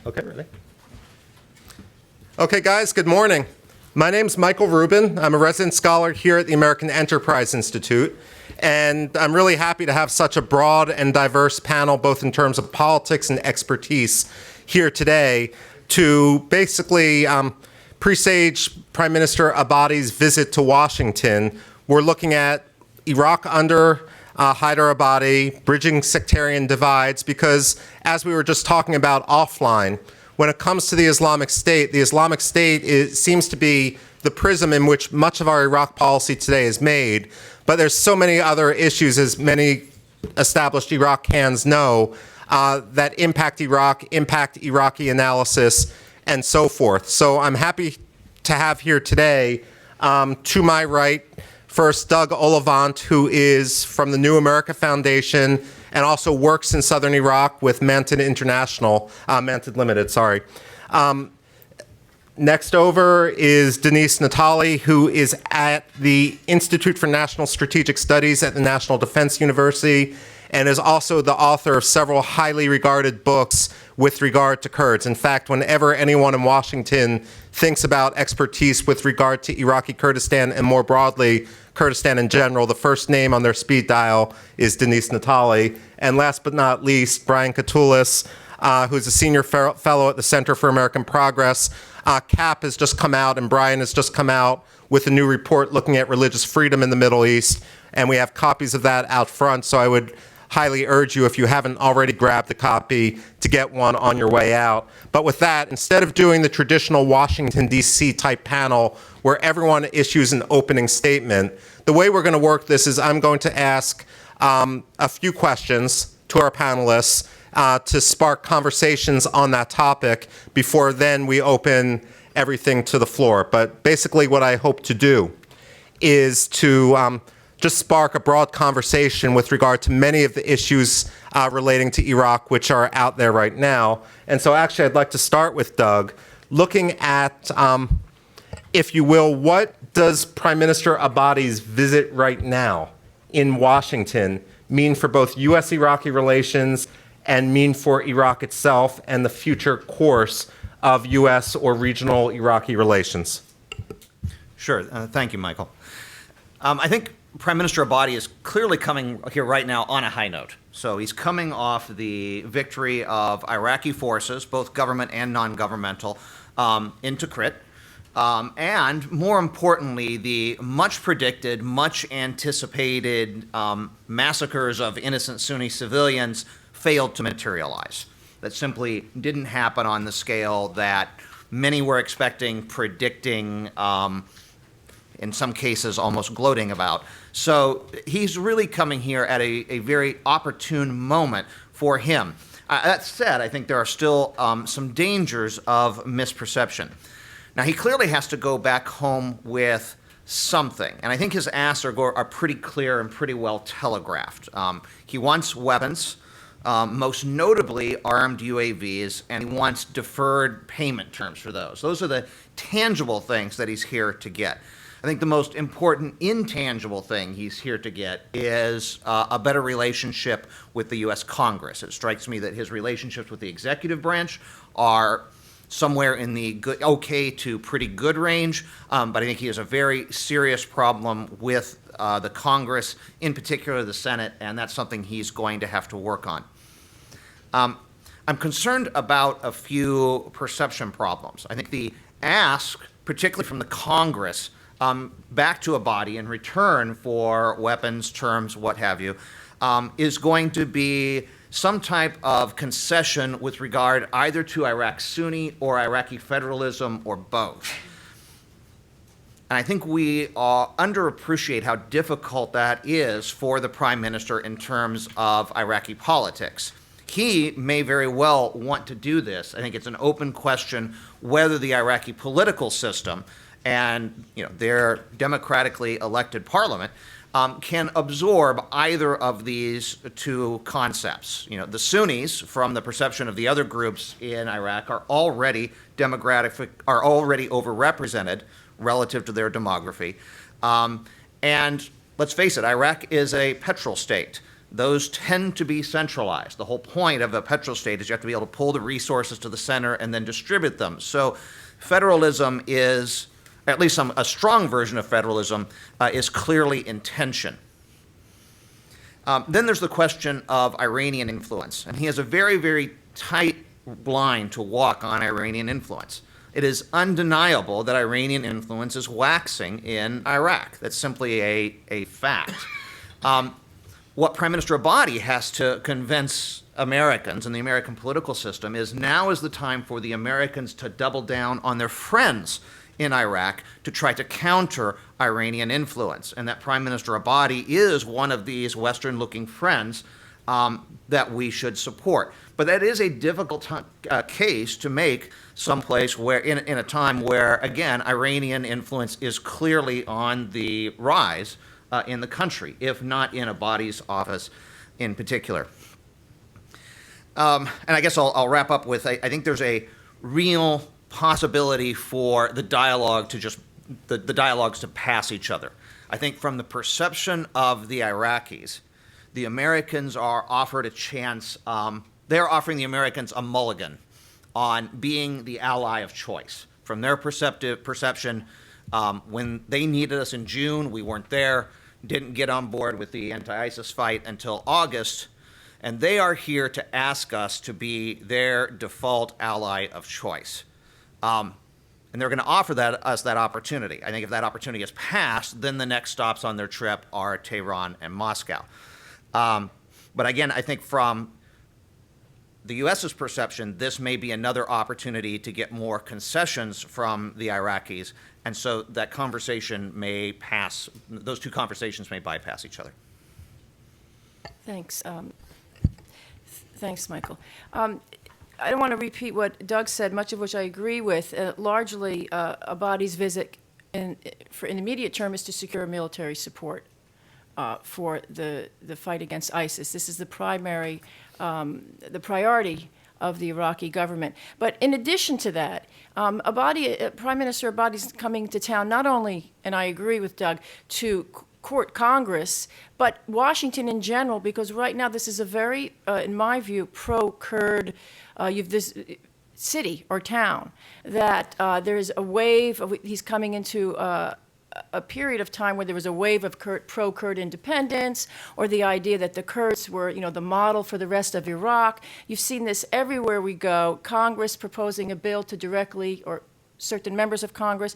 Okay, ready? Okay, guys, good morning. My name's Michael Rubin. I'm a resident scholar here at the American Enterprise Institute, and I'm really happy to have such a broad and diverse panel, both in terms of politics and expertise, here today to basically presage Prime Minister Abadi's visit to Washington. We're looking at Iraq under al-Abadi, bridging sectarian divides, because as we were just talking about offline, when it comes to the Islamic State seems to be the prism in which much of our Iraq policy today is made, but there's so many other issues, as many established Iraqans know, that impact Iraq, impact Iraqi analysis, and so forth. So I'm happy to have here today, to my right, first, Doug Ollivant, who is from the New America Foundation and also works in southern Iraq with Mantid Limited. Next over is Denise Natali, who is at the Institute for National Strategic Studies at the National Defense University and is also the author of several highly regarded books with regard to Kurds. In fact, whenever anyone in Washington thinks about expertise with regard to Iraqi Kurdistan and more broadly Kurdistan in general, the first name on their speed dial is Denise Natali. And last but not least, Brian Katulis, who's a senior fellow at the Center for American Progress. CAP has just come out, and Brian has just come out with a new report looking at religious freedom in the Middle East, and we have copies of that out front, so I would highly urge you, if you haven't already grabbed the copy, to get one on your way out. But with that, instead of doing the traditional Washington, D.C. type panel where everyone issues an opening statement, the way we're going to work this is I'm going to ask a few questions to our panelists to spark conversations on that topic before then we open everything to the floor. But basically what I hope to do is to just spark a broad conversation with regard to many of the issues relating to Iraq, which are out there right now. And so actually I'd like to start with Doug, looking at, if you will, what does Prime Minister Abadi's visit right now in Washington mean for both U.S.-Iraqi relations and mean for Iraq itself and the future course of U.S. or regional Iraqi relations? Sure. Thank you, Michael. I think Prime Minister Abadi is clearly coming here right now on a high note. So he's coming off the victory of Iraqi forces, both government and non-governmental, into Tikrit. And more importantly, the much predicted, much anticipated massacres of innocent Sunni civilians failed to materialize. That simply didn't happen on the scale that many were expecting, predicting, in some cases almost gloating about. So he's really coming here at a very opportune moment for him. That said, I think there are still some dangers of misperception. Now, he clearly has to go back home with something, and I think his asks are pretty clear and pretty well telegraphed. He wants weapons, most notably armed UAVs, and he wants deferred payment terms for those. Those are the tangible things that he's here to get. I think the most important intangible thing he's here to get is a better relationship with the U.S. Congress. It strikes me that his relationships with the executive branch are somewhere in the good, okay to pretty good range, but I think he has a very serious problem with the Congress, in particular the Senate, and that's something he's going to have to work on. I'm concerned about a few perception problems. I think the ask, particularly from the Congress, back to Abadi in return for weapons, terms, what have you, is going to be some type of concession with regard either to Iraq Sunni or Iraqi federalism or both. And I think we underappreciate how difficult that is for the Prime Minister in terms of Iraqi politics. He may very well want to do this. I think it's an open question whether the Iraqi political system and their democratically elected parliament can absorb either of these two concepts. The Sunnis, from the perception of the other groups in Iraq, are already overrepresented relative to their demography. And let's face it, Iraq is a petrol state. those tend to be centralized. The whole point of a petrostate is you have to be able to pull the resources to the center and then distribute them. So federalism is, at least a strong version of federalism, is clearly in tension. Then there's the question of Iranian influence. And he has a very, very tight line to walk on Iranian influence. It is undeniable that Iranian influence is waxing in Iraq. That's simply a fact. What Prime Minister Abadi has to convince Americans and the American political system is now is the time for the Americans to double down on their friends in Iraq to try to counter Iranian influence. And that Prime Minister Abadi is one of these Western-looking friends that we should support. But that is a difficult case to make someplace where, in a time where, again, Iranian influence is clearly on the rise in the country, if not in Abadi's office in particular. And I guess I'll wrap up with, I think there's a real possibility for the dialogue to just, the dialogues to pass each other. I think from the perception of the Iraqis, the Americans are offered a chance, they're offering the Americans a mulligan on being the ally of choice. From their perception, when they needed us in June, we weren't there, didn't get on board with the anti-ISIS fight until August, and they are here to ask us to be their default ally of choice. And they're going to offer us that opportunity. I think if that opportunity is passed, then the next stops on their trip are Tehran and Moscow. But again, I think from the U.S.'s perception, this may be another opportunity to get more concessions from the Iraqis, and so that conversation may pass, those two conversations may bypass each other. Thanks. Thanks, Michael. I don't want to repeat what Doug said, much of which I agree with. Largely, Abadi's visit in the immediate term is to secure military support for the fight against ISIS. This is the priority of the Iraqi government. But in addition to that, Prime Minister Abadi is coming to town not only, and I agree with Doug, to court Congress, but Washington in general, because right now this is a very, in my view, pro-Kurd, you've this city or town that there's a wave of, he's coming into a period of time where there was a wave of pro-Kurd independence, or the idea that the Kurds were, the model for the rest of Iraq. You've seen this everywhere we go. Congress proposing a bill to directly, or certain members of Congress,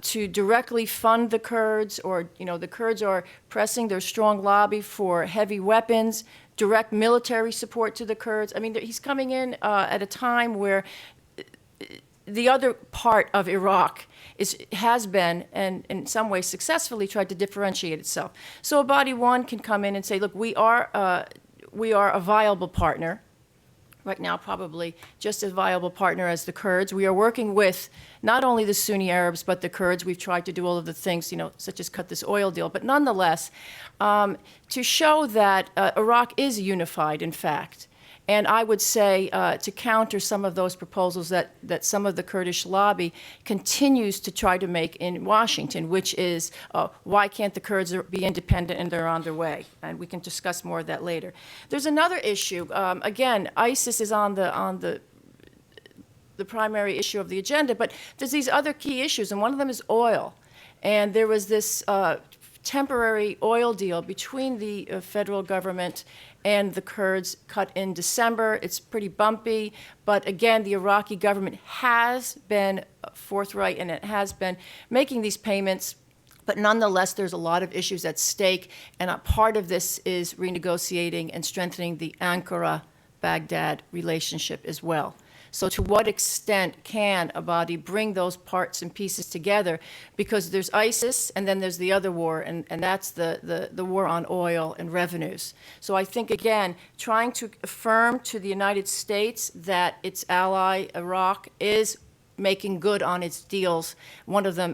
to directly fund the Kurds, or, the Kurds are pressing their strong lobby for heavy weapons, direct military support to the Kurds. I mean, he's coming in at a time where the other part of Iraq has been, and in some ways successfully, tried to differentiate itself. So Abadi, one, can come in and say, look, we are a viable partner. Right now, probably just as viable partner as the Kurds. We are working with not only the Sunni Arabs, but the Kurds. We've tried to do all of the things, such as cut this oil deal. But nonetheless, to show that Iraq is unified, in fact. And I would say to counter some of those proposals that some of the Kurdish lobby continues to try to make in Washington, which is why can't the Kurds be independent and they're on their way? And we can discuss more of that later. There's another issue. Again, ISIS is on the primary issue of the agenda, but there's these other key issues, and one of them is oil. And there was this temporary oil deal between the federal government and the Kurds cut in December. It's pretty bumpy, but again, the Iraqi government has been forthright and it has been making these payments, but nonetheless, there's a lot of issues at stake, and a part of this is renegotiating and strengthening the Ankara-Baghdad relationship as well. So to what extent can Abadi bring those parts and pieces together? Because there's ISIS, and then there's the other war, and that's the war on oil and revenues. So I think, again, trying to affirm to the United States that its ally, Iraq, is making good on its deals, one of them,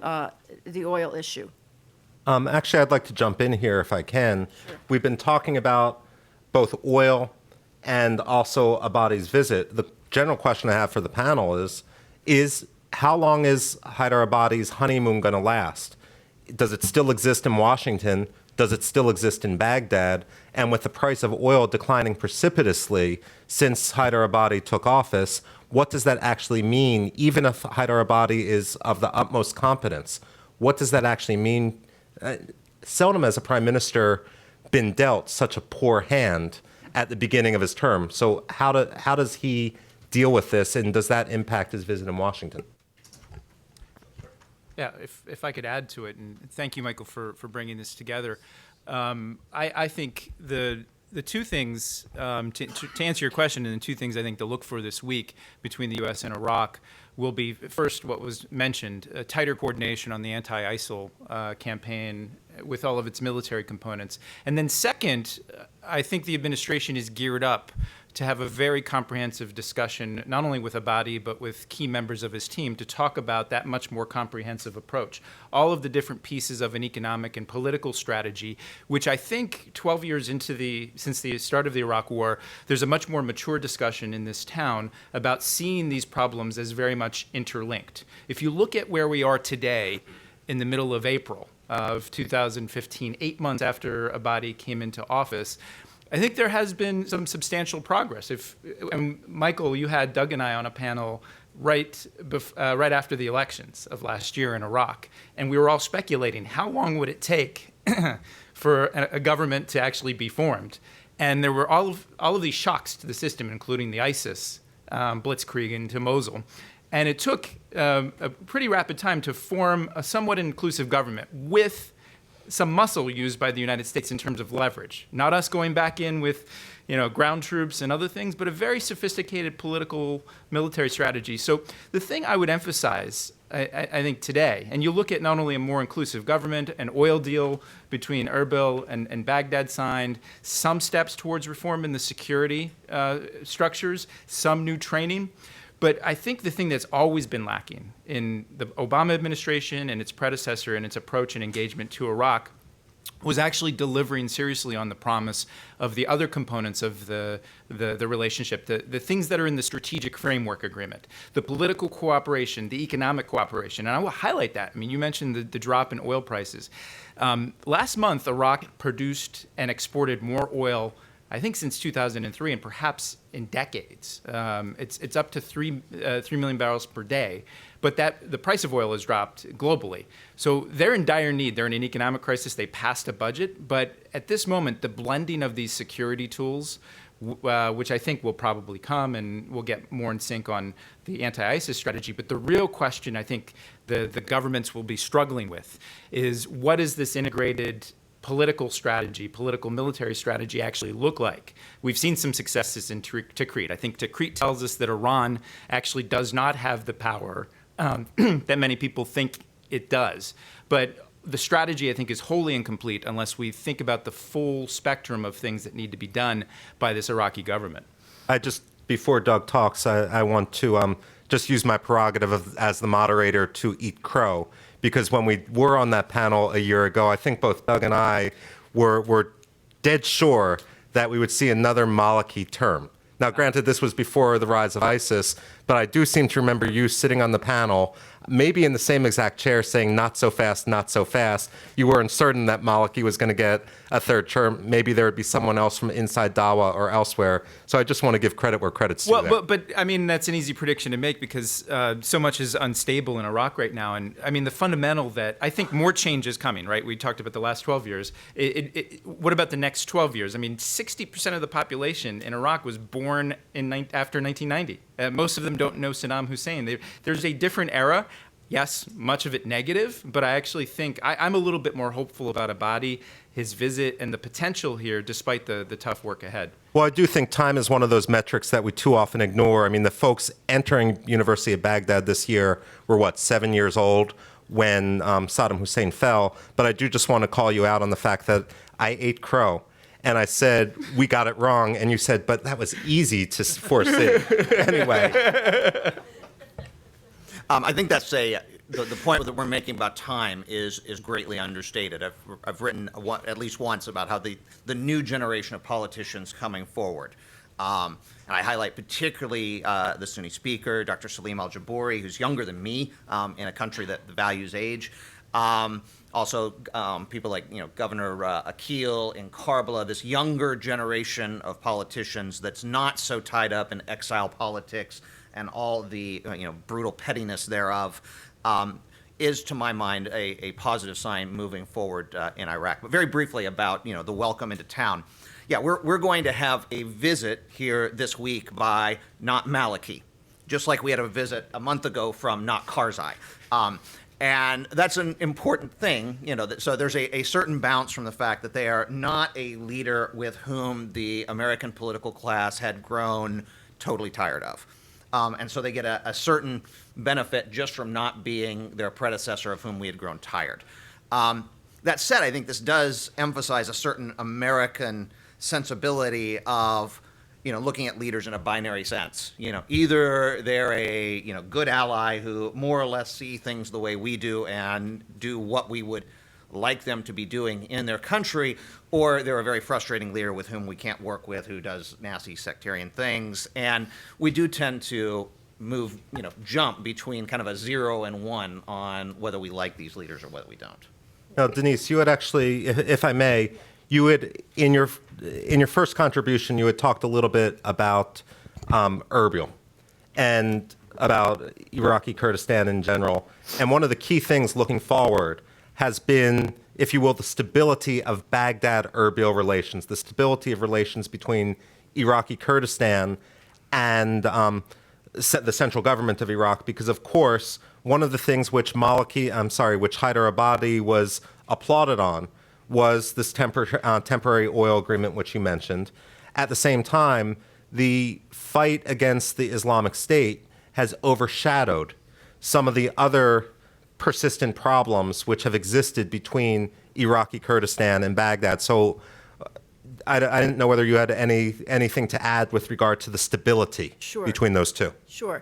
the oil issue. Actually, I'd like to jump in here if I can. Sure. We've been talking about both oil and also Abadi's visit. The general question I have for the panel is how long is Haider Abadi's honeymoon going to last? Does it still exist in Washington? does it still exist in Baghdad? And with the price of oil declining precipitously since Al-Abadi took office, what does that actually mean, even if Al-Abadi is of the utmost competence? What does that actually mean? Seldom has a prime minister been dealt such a poor hand at the beginning of his term. So how does he deal with this, and does that impact his visit in Washington? Yeah, if I could add to it, and thank you, Michael, for bringing this together. I think the two things, to answer your question, and the two things I think to look for this week between the U.S. and Iraq will be, first, what was mentioned, a tighter coordination on the anti-ISIL campaign with all of its military components. And then second, I think the administration is geared up to have a very comprehensive discussion, not only with Abadi, but with key members of his team, to talk about that much more comprehensive approach. All of the different pieces of an economic and political strategy, which I think 12 years since the start of the Iraq War, there's a much more mature discussion in this town about seeing these problems as very much interlinked. If you look at where we are today in the middle of April of 2015, 8 months after Abadi came into office, I think there has been some substantial progress. And Michael, you had Doug and I on a panel right after the elections of last year in Iraq, and we were all speculating how long would it take for a government to actually be formed. And there were all of these shocks to the system, including the ISIS blitzkrieg into Mosul. And it took a pretty rapid time to form a somewhat inclusive government with some muscle used by the United States in terms of leverage. Not us going back in with, ground troops and other things, but a very sophisticated political military strategy. So the thing I would emphasize, I think today, and you look at not only a more inclusive government, an oil deal between Erbil and Baghdad signed, some steps towards reform in the security structures, some new training. But I think the thing that's always been lacking in the Obama administration and its predecessor and its approach and engagement to Iraq was actually delivering seriously on the promise of the other components of the relationship, the things that are in the strategic framework agreement, the political cooperation, the economic cooperation. And I will highlight that. I mean, you mentioned the drop in oil prices. Last month, Iraq produced and exported more oil, I think, since 2003, and perhaps in decades. It's up to 3 million barrels per day, but the price of oil has dropped globally. So they're in dire need. They're in an economic crisis. They passed a budget, but at this moment, the blending of these security tools, which I think will probably come, and we'll get more in sync on the anti-ISIS strategy. But the real question I think the governments will be struggling with is, what is this integrated political strategy, political military strategy actually look like? We've seen some successes in Tikrit. I think Tikrit tells us that Iran actually does not have the power that many people think it does. But the strategy, I think, is wholly incomplete unless we think about the full spectrum of things that need to be done by this Iraqi government. Before Doug talks, I want to just use my prerogative as the moderator to eat crow. Because when we were on that panel a year ago, I think both Doug and I were dead sure that we would see another Maliki term. Now, granted, this was before the rise of ISIS, but I do seem to remember you sitting on the panel, maybe in the same exact chair, saying, not so fast, not so fast. You weren't certain that Maliki was going to get a third term. Maybe there would be someone else from inside Dawa or elsewhere. So I just want to give credit where credit's due. Well, but I mean, that's an easy prediction to make because so much is unstable in Iraq right now. And I mean, the fundamental that I think more change is coming, right? We talked about the last 12 years. What about the next 12 years? I mean, 60% of the population in Iraq was born after 1990. Most of them don't know Saddam Hussein. There's a different era. Yes, much of it negative, but I actually think I'm a little bit more hopeful about Abadi, his visit, and the potential here, despite the tough work ahead. Well, I do think time is one of those metrics that we too often ignore. I mean, the folks entering University of Baghdad this year were, 7 years old when Saddam Hussein fell. But I do just want to call you out on the fact that I ate crow. And I said, we got it wrong. And you said, but that was easy to foresee. Anyway. I think that's the point that we're making about time is greatly understated. I've written at least once about how the new generation of politicians coming forward. And I highlight particularly the Sunni speaker, Dr. Salim al-Jabouri, who's younger than me in a country that values age. Also, people like Governor Akil in Karbala, this younger generation of politicians that's not so tied up in exile politics and all the brutal pettiness thereof, is, to my mind, a positive sign moving forward in Iraq. But very briefly about the welcome into town. Yeah, we're going to have a visit here this week by Not Maliki, just like we had a visit a month ago from Not Karzai. And that's an important thing, so there's a certain bounce from the fact that they are not a leader with whom the American political class had grown totally tired of. And so they get a certain benefit just from not being their predecessor of whom we had grown tired. That said, I think this does emphasize a certain American sensibility of looking at leaders in a binary sense. Either they're a good ally who more or less see things the way we do and do what we would like them to be doing in their country, or they're a very frustrating leader with whom we can't work with, who does nasty sectarian things. And we do tend to jump between kind of a 0 and 1 on whether we like these leaders or whether we don't. Now, Denise, you had actually, if I may, you had in your first contribution, you had talked a little bit about Erbil and about Iraqi Kurdistan in general. And one of the key things looking forward has been, if you will, the stability of Baghdad-Erbil relations, the stability of relations between Iraqi Kurdistan and the central government of Iraq, because of course, one of the things which Hyder-Abadi was applauded on was this temporary oil agreement, which you mentioned. At the same time, the fight against the Islamic State has overshadowed some of the other persistent problems which have existed between Iraqi Kurdistan and Baghdad. So I didn't know whether you had anything to add with regard to the stability between those two. Sure.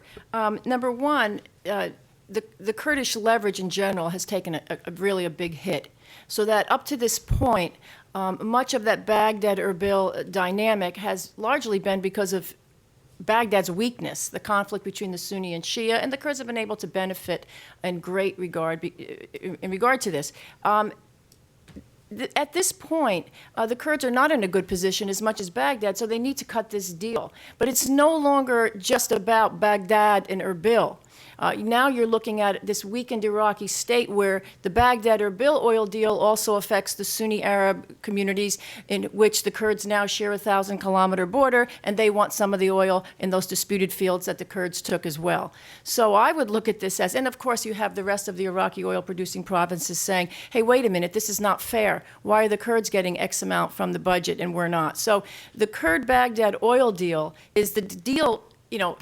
Number one, the Kurdish leverage in general has taken a really big hit. So that up to this point, much of that Baghdad-Erbil dynamic has largely been because of Baghdad's weakness, the conflict between the Sunni and Shia, and the Kurds have been able to benefit in great regard in regard to this. At this point, the Kurds are not in a good position as much as Baghdad, so they need to cut this deal. But it's no longer just about Baghdad and Erbil. Now you're looking at this weakened Iraqi state where the Baghdad-Erbil oil deal also affects the Sunni Arab communities in which the Kurds now share a 1,000-kilometer border, and they want some of the oil in those disputed fields that the Kurds took as well. So I would look at this as, and of course you have the rest of the Iraqi oil-producing provinces saying, hey, wait a minute, this is not fair. Why are the Kurds getting X amount from the budget and we're not? So the Kurd-Baghdad oil deal is the deal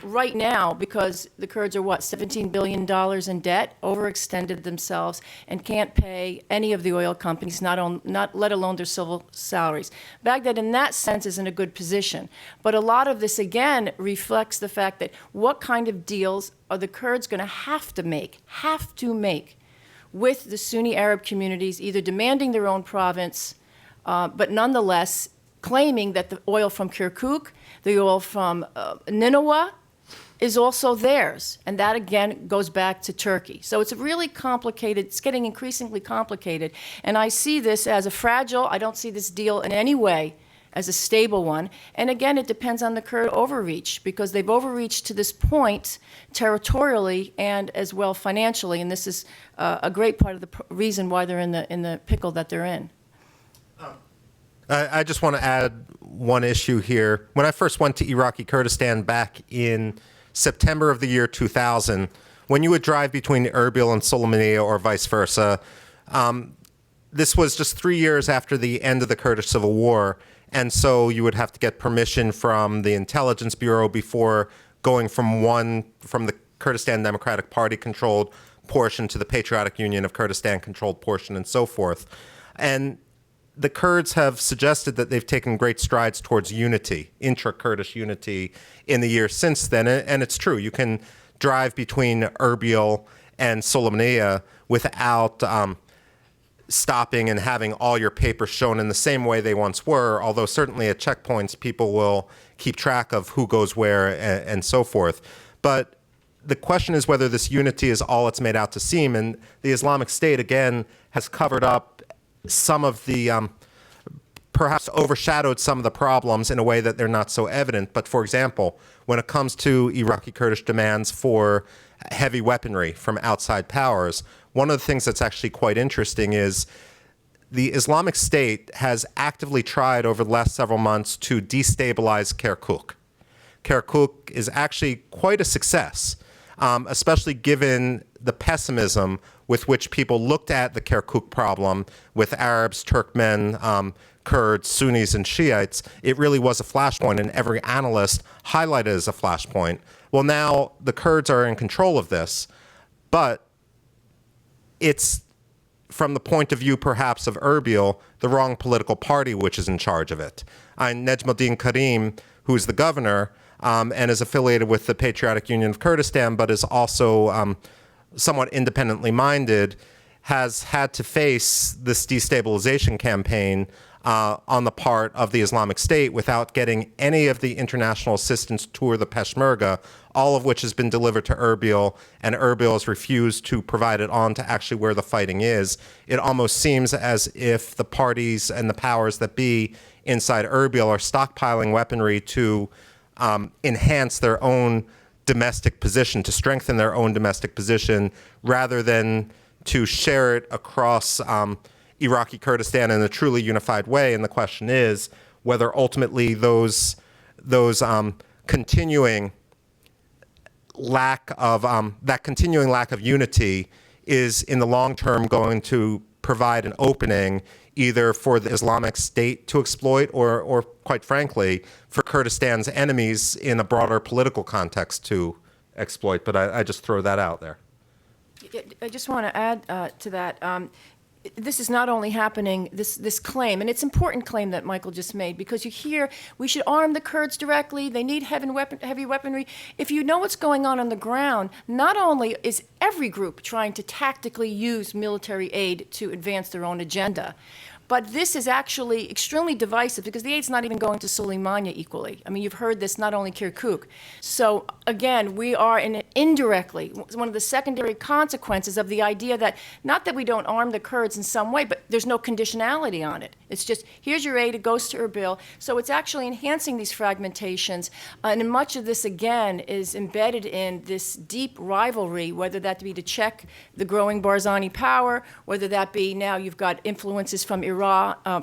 right now, because the Kurds are, $17 billion in debt, overextended themselves, and can't pay any of the oil companies, not let alone their civil salaries. Baghdad, in that sense, is in a good position. But a lot of this, again, reflects the fact that what kind of deals are the Kurds going to have to make with the Sunni Arab communities, either demanding their own province, but nonetheless claiming that the oil from Kirkuk, the oil from Nineveh is also theirs. And that, again, goes back to Turkey. So it's really complicated. It's getting increasingly complicated. And I see this as a fragile, I don't see this deal in any way as a stable one. And again, it depends on the Kurd overreach, because they've overreached to this point territorially and as well financially. And this is a great part of the reason why they're in the pickle that they're in. I just want to add one issue here. When I first went to Iraqi Kurdistan back in September of the year 2000, when you would drive between Erbil and Sulaymaniyah or vice versa, this was just 3 years after the end of the Kurdish Civil War, and so you would have to get permission from the Intelligence Bureau before going from the Kurdistan Democratic Party controlled portion to the Patriotic Union of Kurdistan controlled portion and so forth. And the Kurds have suggested that they've taken great strides towards unity, intra-Kurdish unity, in the years since then. And it's true. You can drive between Erbil and Sulaymaniyah without stopping and having all your papers shown in the same way they once were, although certainly at checkpoints people will keep track of who goes where and so forth. But the question is whether this unity is all it's made out to seem. And the Islamic State, again, has covered up some of the, perhaps overshadowed some of the problems in a way that they're not so evident. But for example, when it comes to Iraqi Kurdish demands for heavy weaponry from outside powers, one of the things that's actually quite interesting is the Islamic State has actively tried over the last several months to destabilize Kirkuk. Kirkuk is actually quite a success, especially given the pessimism with which people looked at the Kirkuk problem with Arabs, Turkmen, Kurds, Sunnis, and Shiites. It really was a flashpoint, and every analyst highlighted it as a flashpoint. Well, now the Kurds are in control of this, but it's, from the point of view perhaps of Erbil, the wrong political party which is in charge of it. Nejmuddin Karim, who is the governor and is affiliated with the Patriotic Union of Kurdistan, but is also somewhat independently minded, has had to face this destabilization campaign on the part of the Islamic State without getting any of the international assistance to the Peshmerga, all of which has been delivered to Erbil, and Erbil has refused to provide it on to actually where the fighting is. It almost seems as if the parties and the powers that be inside Erbil are stockpiling weaponry to enhance their own domestic position, to strengthen their own domestic position, rather than to share it across Iraqi Kurdistan in a truly unified way. And the question is whether ultimately those continuing lack of unity is in the long term going to provide an opening either for the Islamic State to exploit or quite frankly, for Kurdistan's enemies in a broader political context to exploit. But I just throw that out there. I just want to add to that. This is not only happening, this claim, and it's an important claim that Michael just made, because you hear we should arm the Kurds directly, they need heavy weaponry. If you know what's going on the ground, not only is every group trying to tactically use military aid to advance their own agenda, but this is actually extremely divisive because the aid's not even going to Soleimani equally. I mean, you've heard this, not only Kirkuk. So again, we are indirectly, one of the secondary consequences of the idea that, not that we don't arm the Kurds in some way, but there's no conditionality on it. It's just, here's your aid, it goes to Erbil. So it's actually enhancing these fragmentations. And much of this, again, is embedded in this deep rivalry, whether that be to check the growing Barzani power, whether that be now you've got influences from Iraq,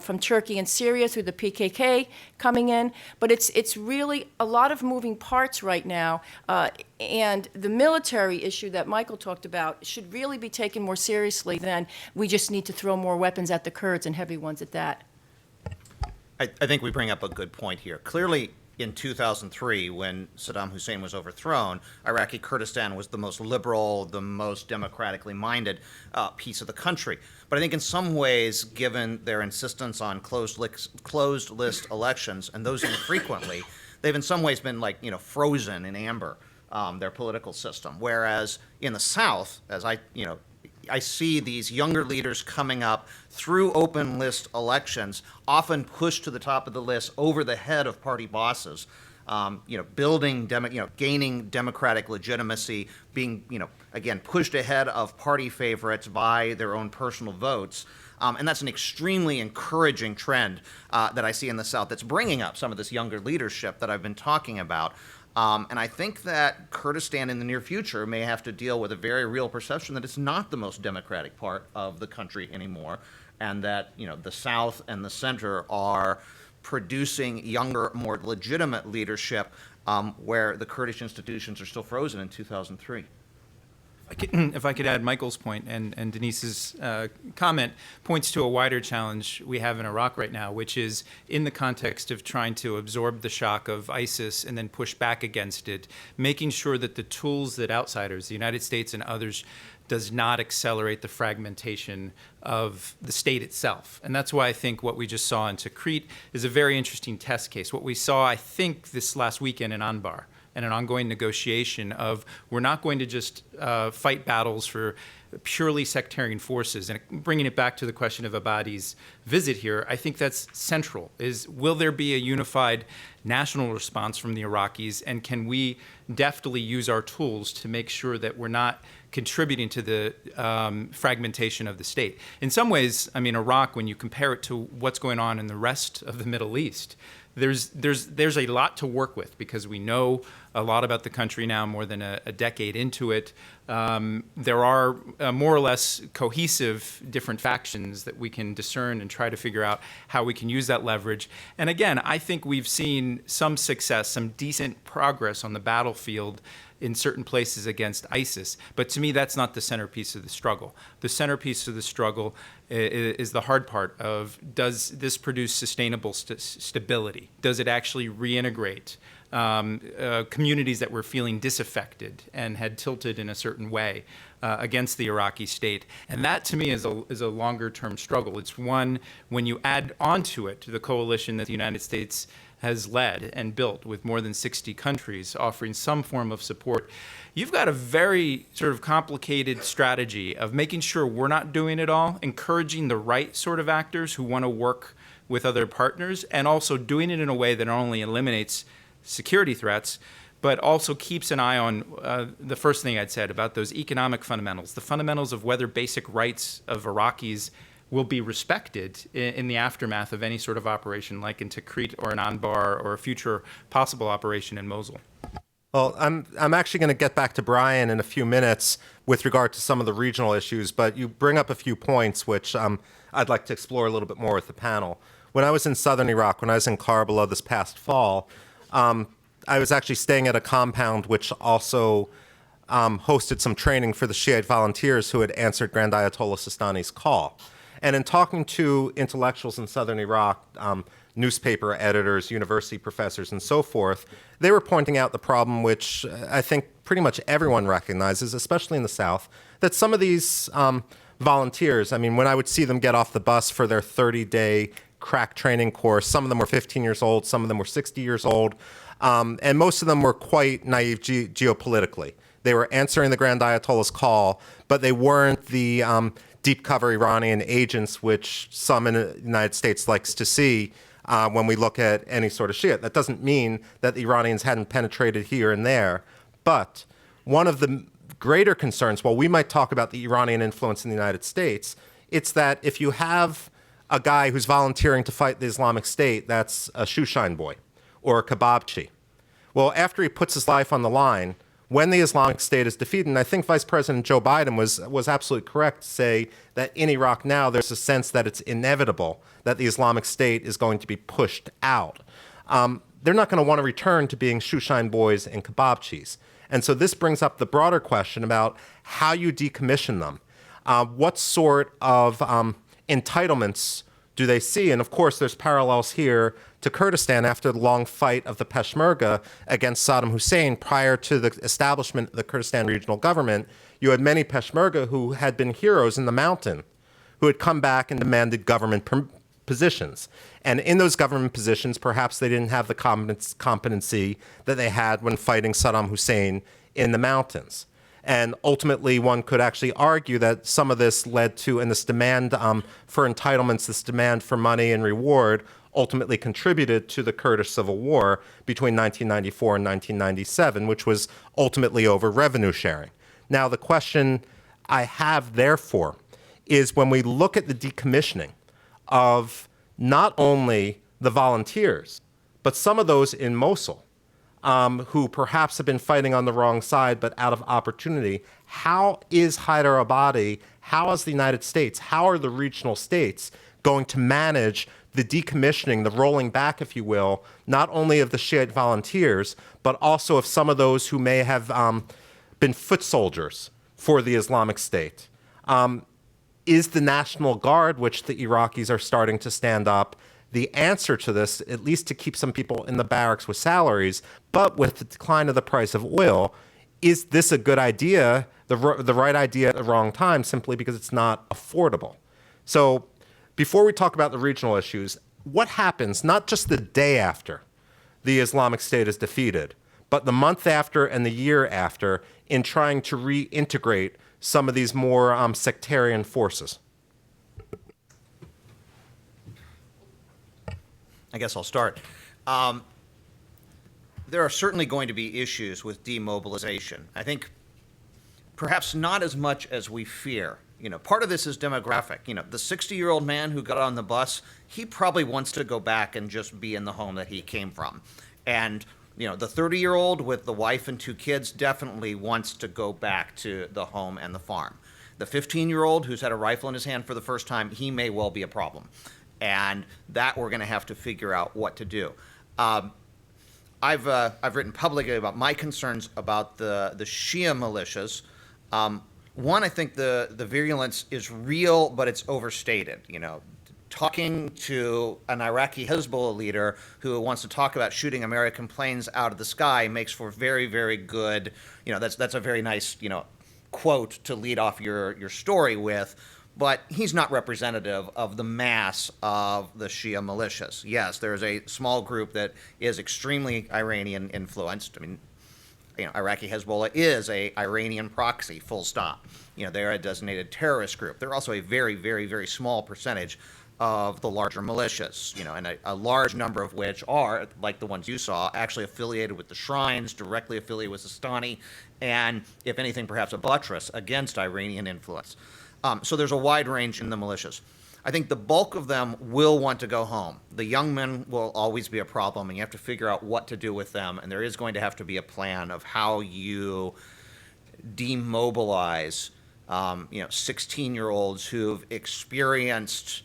from Turkey and Syria through the PKK coming in. But it's really a lot of moving parts right now. And the military issue that Michael talked about should really be taken more seriously than we just need to throw more weapons at the Kurds, and heavy ones at that. I think we bring up a good point here. Clearly, in 2003, when Saddam Hussein was overthrown, Iraqi Kurdistan was the most liberal, the most democratically minded piece of the country. But I think in some ways, given their insistence on closed list elections, and those infrequently, they've in some ways been frozen in amber, their political system. Whereas in the South, as I see these younger leaders coming up through open list elections, often pushed to the top of the list over the head of party bosses, gaining democratic legitimacy, being, again, pushed ahead of party favorites by their own personal votes. And that's an extremely encouraging trend that I see in the South that's bringing up some of this younger leadership that I've been talking about. And I think that Kurdistan in the near future may have to deal with a very real perception that it's not the most democratic part of the country anymore, and that the South and the center are producing younger, more legitimate leadership where the Kurdish institutions are still frozen in 2003. If I could add, Michael's point and Denise's comment points to a wider challenge we have in Iraq right now, which is in the context of trying to absorb the shock of ISIS and then push back against it, making sure that the tools that outsiders, the United States and others, does not accelerate the fragmentation of the state itself. And that's why I think what we just saw in Tikrit is a very interesting test case. What we saw, I think, this last weekend in Anbar, and an ongoing negotiation of we're not going to just fight battles for purely sectarian forces. And bringing it back to the question of Abadi's visit here, I think that's central, is will there be a unified national response from the Iraqis, and can we deftly use our tools to make sure that we're not contributing to the fragmentation of the state? In some ways, I mean, Iraq, when you compare it to what's going on in the rest of the Middle East, there's a lot to work with because we know a lot about the country now, more than a decade into it. There are more or less cohesive different factions that we can discern and try to figure out how we can use that leverage. And again, I think we've seen some success, some decent progress on the battlefield in certain places against ISIS. But to me, that's not the centerpiece of the struggle. The centerpiece of the struggle is the hard part of, does this produce sustainable stability? Does it actually reintegrate communities that were feeling disaffected and had tilted in a certain way against the Iraqi state? And that, to me, is a longer-term struggle. It's one, when you add onto it the coalition that the United States has led and built with more than 60 countries offering some form of support, you've got a very sort of complicated strategy of making sure we're not doing it all, encouraging the right sort of actors who want to work with other partners, and also doing it in a way that not only eliminates security threats, but also keeps an eye on the first thing I'd said about those economic fundamentals, the fundamentals of whether basic rights of Iraqis will be respected in the aftermath of any sort of operation like in Tikrit or in Anbar or a future possible operation in Mosul. Well, I'm actually going to get back to Brian in a few minutes with regard to some of the regional issues, but you bring up a few points which I'd like to explore a little bit more with the panel. When I was in southern Iraq, when I was in Karbala this past fall, I was actually staying at a compound which also hosted some training for the Shiite volunteers who had answered Grand Ayatollah Sistani's call. And in talking to intellectuals in southern Iraq, newspaper editors, university professors, and so forth, they were pointing out the problem which I think pretty much everyone recognizes, especially in the South, that some of these volunteers, I mean, when I would see them get off the bus for their 30-day crack training course, some of them were 15 years old, some of them were 60 years old, and most of them were quite naive geopolitically. They were answering the Grand Ayatollah's call, but they weren't the deep cover Iranian agents, which some in the United States likes to see when we look at any sort of Shia. That doesn't mean that the Iranians hadn't penetrated here and there, but one of the greater concerns, while we might talk about the Iranian influence in the United States, it's that if you have a guy who's volunteering to fight the Islamic State, that's a shoeshine boy or a kebabchi. Well, after he puts his life on the line, when the Islamic State is defeated, and I think Vice President Joe Biden was absolutely correct to say that in Iraq now there's a sense that it's inevitable that the Islamic State is going to be pushed out. They're not going to want to return to being shoeshine boys and kebabchis. And so this brings up the broader question about how you decommission them. What sort of entitlements do they see? And of course, there's parallels here to Kurdistan after the long fight of the Peshmerga against Saddam Hussein prior to the establishment of the Kurdistan regional government. You had many Peshmerga who had been heroes in the mountain, who had come back and demanded government positions. And in those government positions, perhaps they didn't have the competency that they had when fighting Saddam Hussein in the mountains. And ultimately, one could actually argue that some of this led to, and this demand for entitlements, this demand for money and reward, ultimately contributed to the Kurdish civil war between 1994 and 1997, which was ultimately over revenue sharing. Now, the question I have, therefore, is when we look at the decommissioning of not only the volunteers, but some of those in Mosul, who perhaps have been fighting on the wrong side, but out of opportunity, how is al-Abadi, how is the United States, how are the regional states going to manage the decommissioning, the rolling back, if you will, not only of the Shiite volunteers, but also of some of those who may have been foot soldiers for the Islamic State? Is the National Guard, which the Iraqis are starting to stand up, the answer to this, at least to keep some people in the barracks with salaries, but with the decline of the price of oil, is this a good idea, the right idea at the wrong time, simply because it's not affordable? So before we talk about the regional issues, what happens not just the day after the Islamic State is defeated, but the month after and the year after in trying to reintegrate some of these more sectarian forces? I guess I'll start. There are certainly going to be issues with demobilization. I think perhaps not as much as we fear. Part of this is demographic. The 60-year-old man who got on the bus, he probably wants to go back and just be in the home that he came from. And, the 30-year-old with the wife and 2 kids definitely wants to go back to the home and the farm. The 15-year-old who's had a rifle in his hand for the first time, he may well be a problem. And that we're going to have to figure out what to do. I've written publicly about my concerns about the Shia militias. One, I think the virulence is real, but it's overstated. Talking to an Iraqi Hezbollah leader who wants to talk about shooting American planes out of the sky makes for very, very good. That's a very nice quote to lead off your story with. But he's not representative of the mass of the Shia militias. Yes, there's a small group that is extremely Iranian influenced. Iraqi Hezbollah is a Iranian proxy, full stop. They're a designated terrorist group. They're also a very, very, very small percentage of the larger militias, and a large number of which are, like the ones you saw, actually affiliated with the shrines, directly affiliated with Sistani, and, if anything, perhaps a buttress against Iranian influence. So there's a wide range in the militias. I think the bulk of them will want to go home. The young men will always be a problem, and you have to figure out what to do with them. And there is going to have to be a plan of how you demobilize, 16-year-olds who've experienced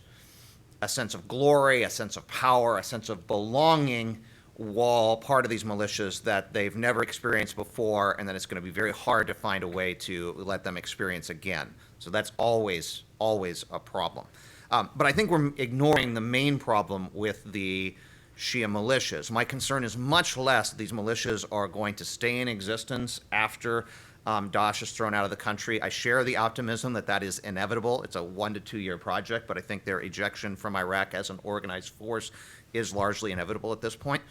a sense of glory, a sense of power, a sense of belonging, while part of these militias that they've never experienced before, and that it's going to be very hard to find a way to let them experience again. So that's always a problem. But I think we're ignoring the main problem with the Shia militias. My concern is much less that these militias are going to stay in existence after Daesh is thrown out of the country. I share the optimism that is inevitable. It's a 1 to 2 year project, but I think their ejection from Iraq as an organized force is largely inevitable at this point.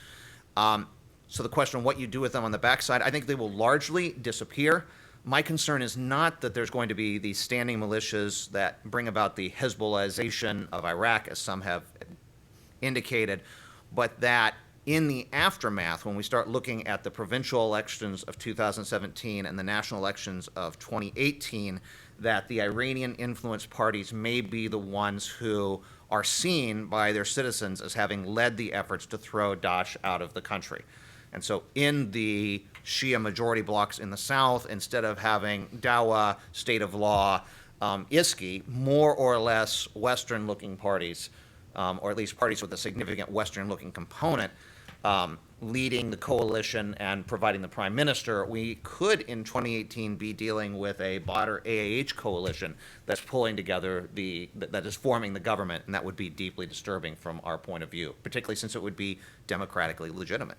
So the question of what you do with them on the backside, I think they will largely disappear. My concern is not that there's going to be these standing militias that bring about the Hezbollahization of Iraq, as some have indicated, but that in the aftermath, when we start looking at the provincial elections of 2017 and the national elections of 2018, that the Iranian-influenced parties may be the ones who are seen by their citizens as having led the efforts to throw Daesh out of the country. And so in the Shia majority blocks in the south, instead of having Dawa, state of law, ISKI, more or less Western-looking parties, or at least parties with a significant Western-looking component, leading the coalition and providing the prime minister, we could in 2018 be dealing with a broader AAH coalition that's pulling together that is forming the government, and that would be deeply disturbing from our point of view, particularly since it would be democratically legitimate.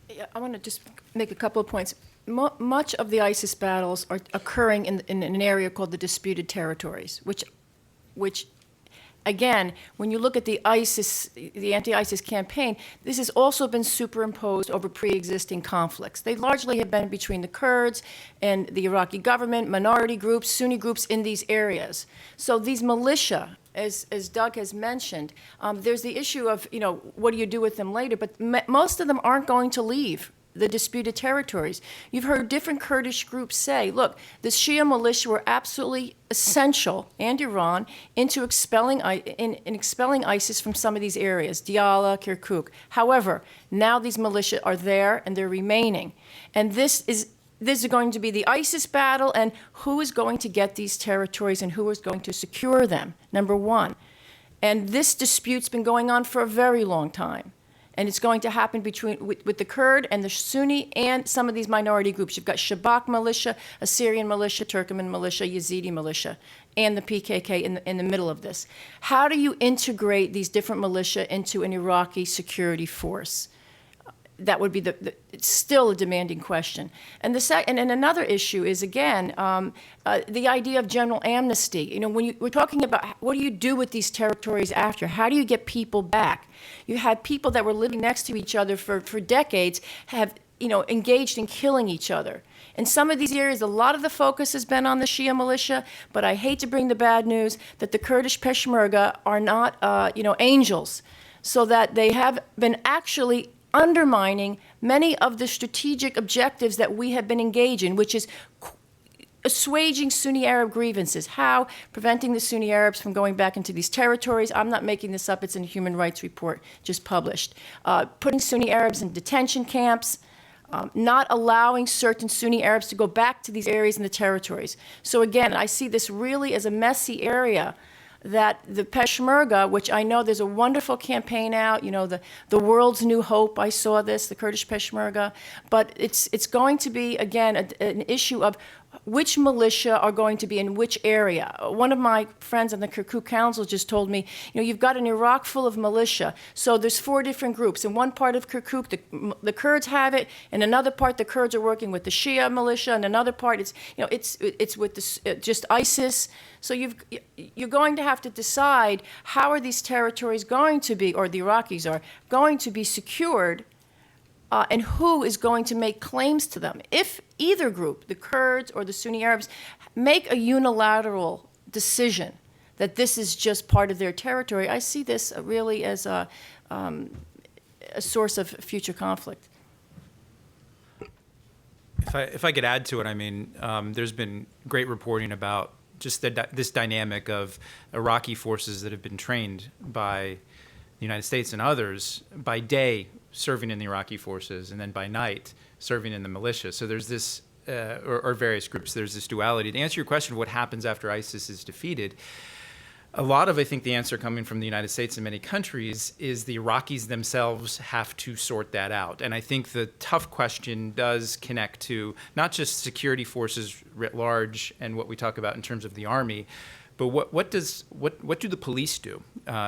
Yeah, I want to just make a couple of points. Much of the ISIS battles are occurring in an area called the disputed territories, which again, when you look at the anti-ISIS campaign, this has also been superimposed over pre-existing conflicts. They largely have been between the Kurds and the Iraqi government, minority groups, Sunni groups in these areas. So these militia, as Doug has mentioned, there's the issue of, what do you do with them later? But most of them aren't going to leave the disputed territories. You've heard different Kurdish groups say, look, the Shia militia were absolutely essential, and Iran, into expelling ISIS from some of these areas, Diyala, Kirkuk. However, now these militia are there and they're remaining. And this is going to be the ISIS battle, and who is going to get these territories and who is going to secure them, number one. And this dispute's been going on for a very long time. And it's going to happen with the Kurd and the Sunni and some of these minority groups. You've got Shabak militia, Assyrian militia, Turkmen militia, Yazidi militia, and the PKK in the middle of this. How do you integrate these different militia into an Iraqi security force? That would be it's still a demanding question. And and another issue is, again, the idea of general amnesty. When we're talking about what do you do with these territories after? How do you get people back? You had people that were living next to each other for decades have engaged in killing each other. In some of these areas, a lot of the focus has been on the Shia militia, but I hate to bring the bad news that the Kurdish Peshmerga are not, angels, so that they have been actually undermining many of the strategic objectives that we have been engaged in, which is assuaging Sunni Arab grievances. How? Preventing the Sunni Arabs from going back into these territories. I'm not making this up. It's in a human rights report just published. Putting Sunni Arabs in detention camps. Not allowing certain Sunni Arabs to go back to these areas in the territories. So again, I see this really as a messy area that the Peshmerga, which I know there's a wonderful campaign out, the world's new hope, I saw this, the Kurdish Peshmerga, but it's going to be, again, an issue of which militia are going to be in which area. One of my friends on the Kirkuk Council just told me, you've got an Iraq full of militia, so there's 4 different groups. In one part of Kirkuk, the Kurds have it. In another part, the Kurds are working with the Shia militia. In another part, it's with just ISIS. So you're going to have to decide how are these territories going to be, or the Iraqis are, going to be secured, and who is going to make claims to them. If either group, the Kurds or the Sunni Arabs, make a unilateral decision that this is just part of their territory, I see this really as a source of future conflict. If I could add to it, there's been great reporting about just this dynamic of Iraqi forces that have been trained by the United States and others by day serving in the Iraqi forces, and then by night serving in the militia. So there's this, or various groups, there's this duality. To answer your question of what happens after ISIS is defeated, a lot of, I think, the answer coming from the United States and many countries is the Iraqis themselves have to sort that out. And I think the tough question does connect to not just security forces writ large and what we talk about in terms of the army, but what do the police do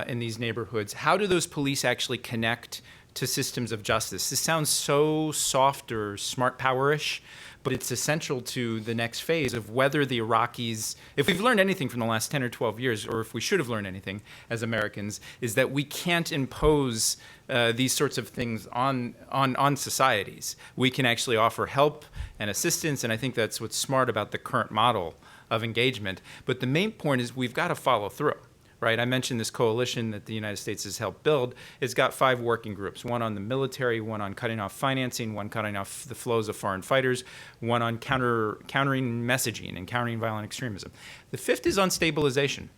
in these neighborhoods? How do those police actually connect to systems of justice? This sounds so soft or smart power-ish, but it's essential to the next phase of whether the Iraqis, if we've learned anything from the last 10 or 12 years, or if we should have learned anything as Americans, is that we can't impose these sorts of things on societies. We can actually offer help and assistance, and I think that's what's smart about the current model of engagement. But the main point is we've got to follow through. Right, I mentioned this coalition that the United States has helped build. It's got 5 working groups, one on the military, one on cutting off financing, one cutting off the flows of foreign fighters, one on countering messaging and countering violent extremism. The 5th is on stabilization.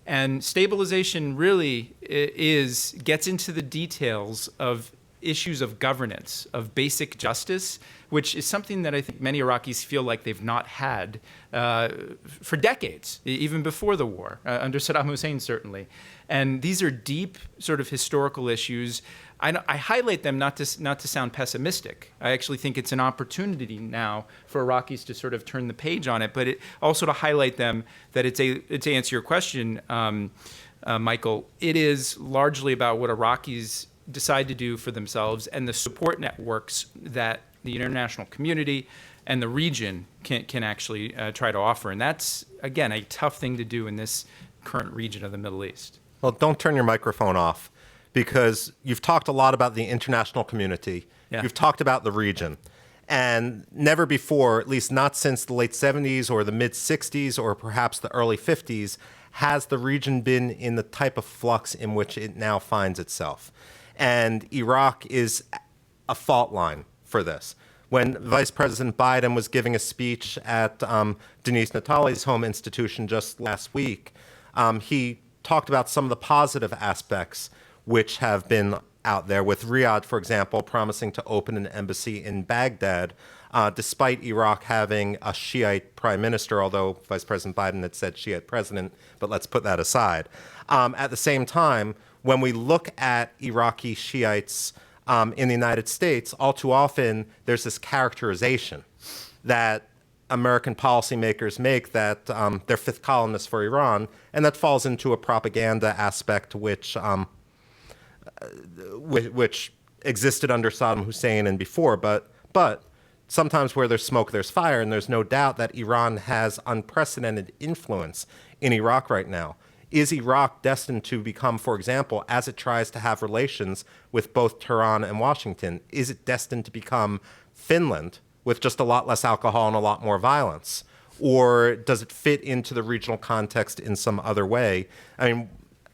And stabilization really gets into the details of issues of governance, of basic justice, which is something that I think many Iraqis feel like they've not had for decades, even before the war, under Saddam Hussein certainly. And these are deep sort of historical issues. I highlight them not to sound pessimistic. I actually think it's an opportunity now for Iraqis to sort of turn the page on it, but also to highlight them that to answer your question, Michael, it is largely about what Iraqis decide to do for themselves and the support networks that the international community and the region can actually try to offer. And that's, again, a tough thing to do in this current region of the Middle East. Well, don't turn your microphone off, because you've talked a lot about the international community. Yeah. You've talked about the region. And never before, at least not since the late 70s or the mid 60s or perhaps the early 50s, has the region been in the type of flux in which it now finds itself. And Iraq is a fault line for this. When Vice President Biden was giving a speech at Denise Natali's home institution just last week, he talked about some of the positive aspects which have been out there, with Riyadh, for example, promising to open an embassy in Baghdad, despite Iraq having a Shiite prime minister, although Vice President Biden had said Shiite president, but let's put that aside. At the same time, when we look at Iraqi Shiites in the United States, all too often there's this characterization that American policymakers make that they're fifth columnists for Iran, and that falls into a propaganda aspect which existed under Saddam Hussein and before. But sometimes where there's smoke, there's fire, and there's no doubt that Iran has unprecedented influence in Iraq right now. Is Iraq destined to become, for example, as it tries to have relations with both Tehran and Washington, is it destined to become Finland with just a lot less alcohol and a lot more violence? Or does it fit into the regional context in some other way? I mean,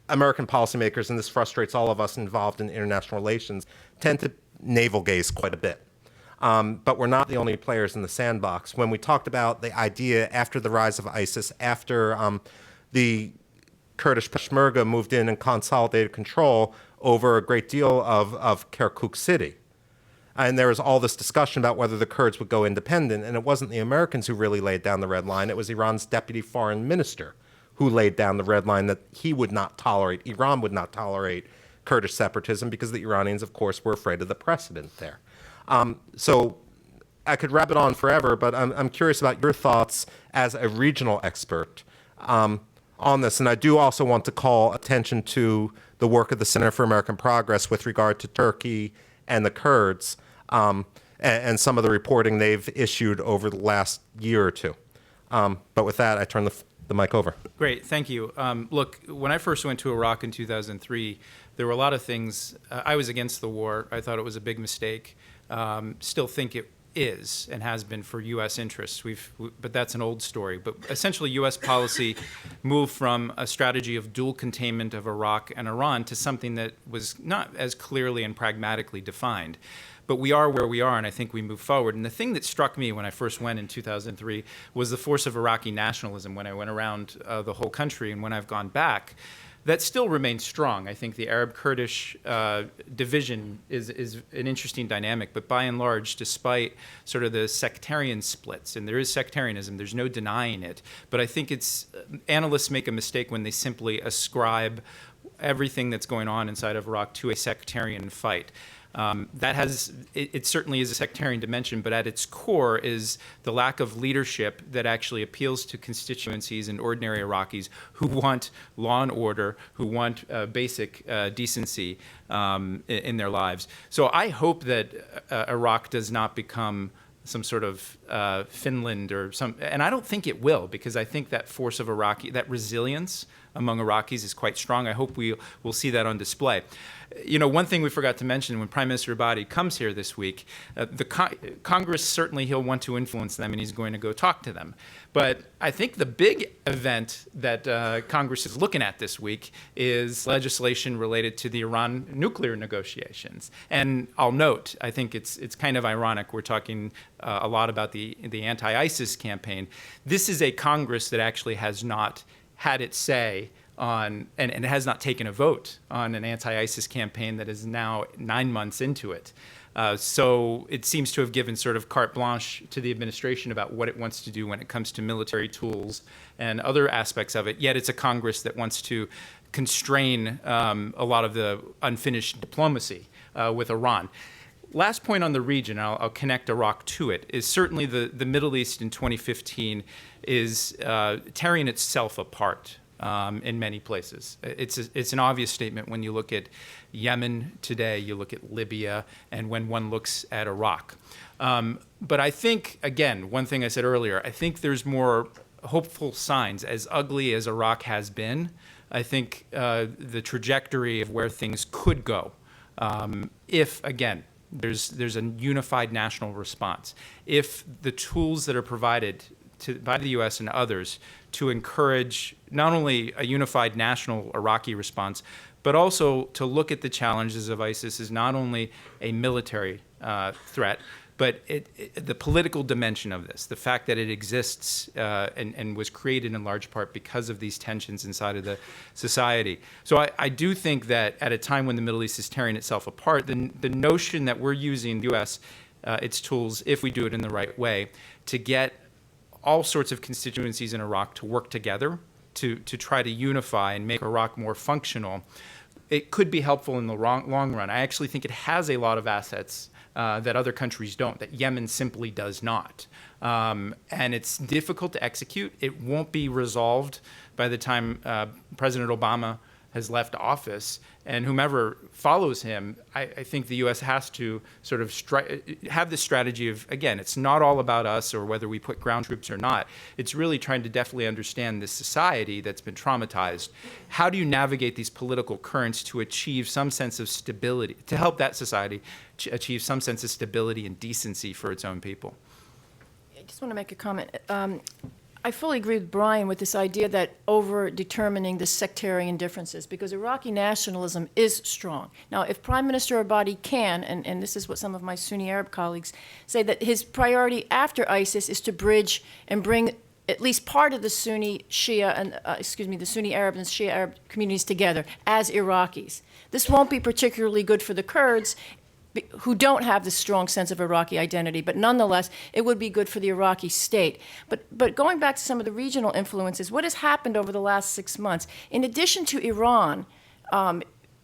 American policymakers, and this frustrates all of us involved in international relations, tend to navel gaze quite a bit. But we're not the only players in the sandbox. When we talked about the idea after the rise of ISIS, after the Kurdish Peshmerga moved in and consolidated control over a great deal of Kirkuk city, and there was all this discussion about whether the Kurds would go independent, and it wasn't the Americans who really laid down the red line. It was Iran's deputy foreign minister who laid down the red line that he would not tolerate, Iran would not tolerate Kurdish separatism, because the Iranians, of course, were afraid of the precedent there. So I could rabbit on forever, but I'm curious about your thoughts as a regional expert on this. And I do also want to call attention to the work of the Center for American Progress with regard to Turkey and the Kurds, and some of the reporting they've issued over the last year or two. But with that, I turn the mic over. Great, thank you. Look, when I first went to Iraq in 2003, there were a lot of things. I was against the war. I thought it was a big mistake. Still think it is and has been for U.S. interests. But that's an old story. But essentially, U.S. policy moved from a strategy of dual containment of Iraq and Iran to something that was not as clearly and pragmatically defined. But we are where we are, and I think we move forward. And the thing that struck me when I first went in 2003 was the force of Iraqi nationalism when I went around the whole country, and when I've gone back, that still remains strong. I think the Arab-Kurdish division is an interesting dynamic, but by and large, despite sort of the sectarian splits, and there is sectarianism, there's no denying it, but I think analysts make a mistake when they simply ascribe everything that's going on inside of Iraq to a sectarian fight. It certainly is a sectarian dimension, but at its core is the lack of leadership that actually appeals to constituencies and ordinary Iraqis who want law and order, who want basic decency in their lives. So I hope that Iraq does not become some sort of Finland or some, and I don't think it will, because I think that force of that resilience among Iraqis is quite strong. I hope we'll see that on display. You know, one thing we forgot to mention, when Prime Minister al-Abadi comes here this week, Congress, certainly he'll want to influence them, and he's going to go talk to them. But I think the big event that Congress is looking at this week is legislation related to the Iran nuclear negotiations. And I'll note, I think it's kind of ironic, we're talking a lot about the anti-ISIS campaign. This is a Congress that actually has not had its say on, and has not taken a vote on an anti-ISIS campaign that is now 9 months into it. So it seems to have given sort of carte blanche to the administration about what it wants to do when it comes to military tools and other aspects of it. Yet it's a Congress that wants to constrain a lot of the unfinished diplomacy with Iran. Last point on the region, I'll connect Iraq to it, is certainly the Middle East in 2015 is tearing itself apart in many places. It's an obvious statement when you look at Yemen today, you look at Libya, and when one looks at Iraq. But I think, again, one thing I said earlier, I think there's more hopeful signs. As ugly as Iraq has been, I think the trajectory of where things could go, if, again, there's a unified national response. If the tools that are provided by the U.S. and others to encourage not only a unified national Iraqi response, but also to look at the challenges of ISIS as not only a military threat, but the political dimension of this, the fact that it exists and was created in large part because of these tensions inside of the society. So I do think that at a time when the Middle East is tearing itself apart, the notion that we're using the U.S., its tools, if we do it in the right way, to get all sorts of constituencies in Iraq to work together to try to unify and make Iraq more functional, it could be helpful in the long run. I actually think it has a lot of assets that other countries don't, that Yemen simply does not. And it's difficult to execute. It won't be resolved by the time President Obama has left office, and whomever follows him, I think the U.S. has to sort of have this strategy of, again, it's not all about us or whether we put ground troops or not. It's really trying to definitely understand this society that's been traumatized. How do you navigate these political currents to achieve some sense of stability, to help that society achieve some sense of stability and decency for its own people? I just want to make a comment. I fully agree with Brian with this idea that over-determining the sectarian differences, because Iraqi nationalism is strong. Now, if Prime Minister al-Abadi can, and this is what some of my Sunni Arab colleagues say, that his priority after ISIS is to bridge and bring at least part of the Sunni-Shia and, the Sunni Arab and Shia Arab communities together as Iraqis. This won't be particularly good for the Kurds, who don't have this strong sense of Iraqi identity, but nonetheless, it would be good for the Iraqi state. But going back to some of the regional influences, what has happened over the last 6 months, in addition to Iran,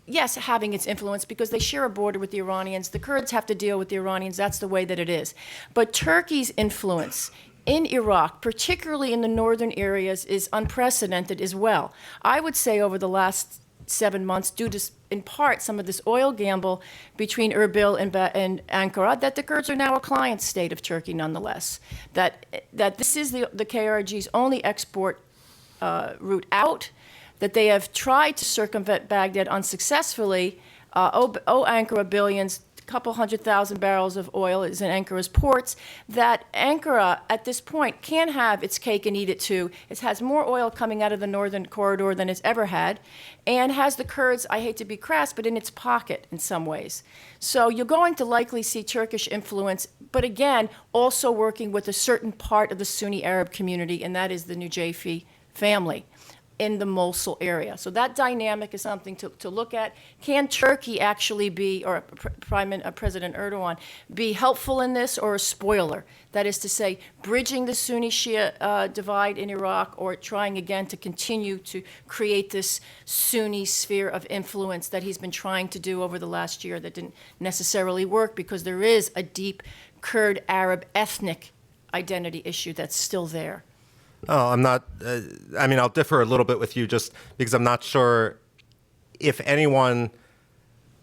yes, having its influence because they share a border with the Iranians, the Kurds have to deal with the Iranians, that's the way that it is. But Turkey's influence in Iraq, particularly in the northern areas, is unprecedented as well. I would say over the last 7 months, due to, in part, some of this oil gamble between Erbil and Ankara, that the Kurds are now a client state of Turkey nonetheless. That this is the KRG's only export route out, that they have tried to circumvent Baghdad unsuccessfully. Ankara billions, couple 100,000 barrels of oil is in Ankara's ports, that Ankara at this point can have its cake and eat it too. It has more oil coming out of the northern corridor than it's ever had, and has the Kurds, I hate to be crass, but in its pocket in some ways. So you're going to likely see Turkish influence, but again, also working with a certain part of the Sunni Arab community, and that is the Nujafi family in the Mosul area. So that dynamic is something to look at. Can Turkey actually be, or President Erdogan, be helpful in this or a spoiler? That is to say, bridging the Sunni-Shia divide in Iraq, or trying again to continue to create this Sunni sphere of influence that he's been trying to do over the last year that didn't necessarily work because there is a deep Kurd Arab ethnic identity issue that's still there. Oh, I'm not, I'll differ a little bit with you just because I'm not sure if anyone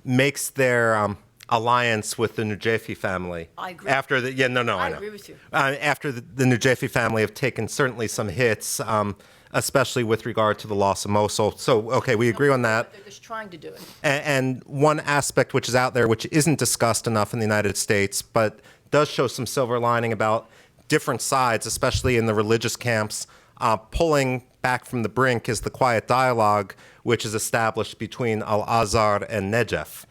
makes their alliance with the Nujafi family. I agree. After the, I know. I agree with you. After the Nujafi family have taken certainly some hits, especially with regard to the loss of Mosul. So, okay, we agree on that. They're just trying to do it. And one aspect which is out there, which isn't discussed enough in the United States, but does show some silver lining about different sides, especially in the religious camps, pulling back from the brink is the quiet dialogue which is established between Al-Azhar and Najaf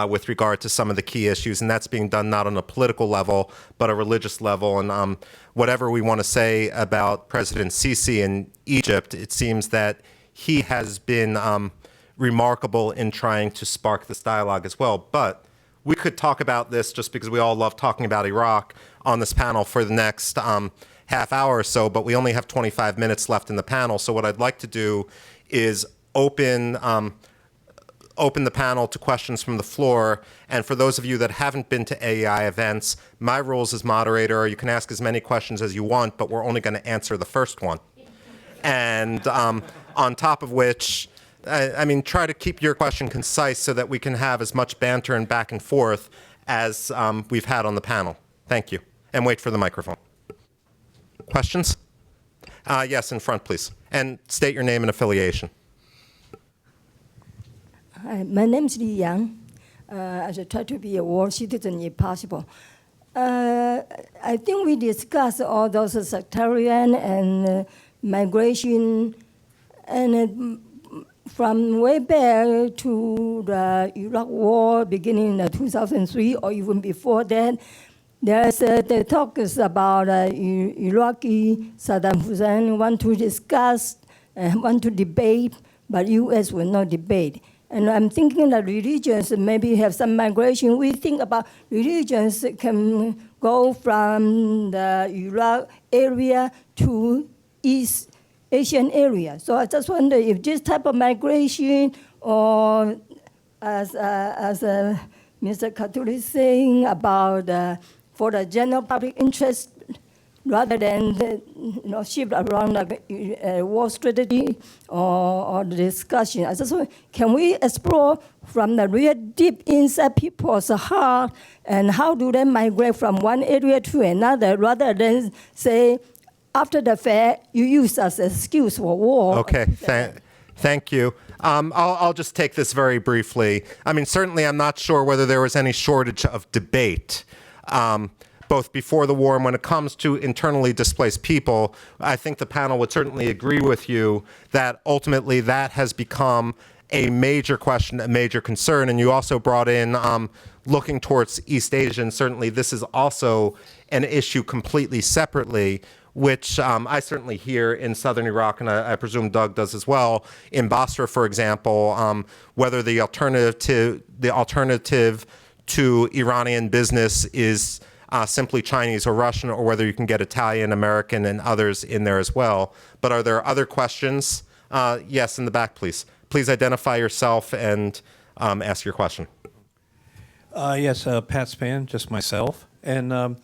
with regard to some of the key issues. And that's being done not on a political level, but a religious level. And whatever we want to say about President Sisi in Egypt, it seems that he has been remarkable in trying to spark this dialogue as well. But we could talk about this just because we all love talking about Iraq on this panel for the next half hour or so, but we only have 25 minutes left in the panel. So what I'd like to do is open the panel to questions from the floor. And for those of you that haven't been to AEI events, my rules as moderator are you can ask as many questions as you want, but we're only going to answer the first one. And on top of which, try to keep your question concise so that we can have as much banter and back and forth as we've had on the panel. Thank you. And wait for the microphone. Questions? Yes, in front, please. And state your name and affiliation. Hi, my name is Li Yang. I should try to be a world citizen if possible. I think we discussed all those sectarian and migration, and from way back to the Iraq war beginning in 2003 or even before that, there's the talk is about Iraqi Saddam Hussein want to discuss, want to debate, but U.S. will not debate. And I'm thinking that religions maybe have some migration. We think about religions can go from the Iraq area to East Asian area. So I just wonder if this type of migration, or as Mr. Khaturi is saying about for the general public interest, rather than shift around like war strategy or the discussion. I just can we explore from the real deep inside people's heart and how do they migrate from one area to another rather than say after the fact you use as an excuse for war. Okay, thank you. I'll just take this very briefly. I mean, certainly I'm not sure whether there was any shortage of debate, both before the war and when it comes to internally displaced people. I think the panel would certainly agree with you that ultimately that has become a major question, a major concern. And you also brought in looking towards East Asia, and certainly this is also an issue completely separately, which I certainly hear in southern Iraq, and I presume Doug does as well. In Basra, for example, whether the alternative to Iranian business is simply Chinese or Russian, or whether you can get Italian, American, and others in there as well. But are there other questions? Yes, in the back, please. Please identify yourself and ask your question. Yes, Pat Span, just myself. And,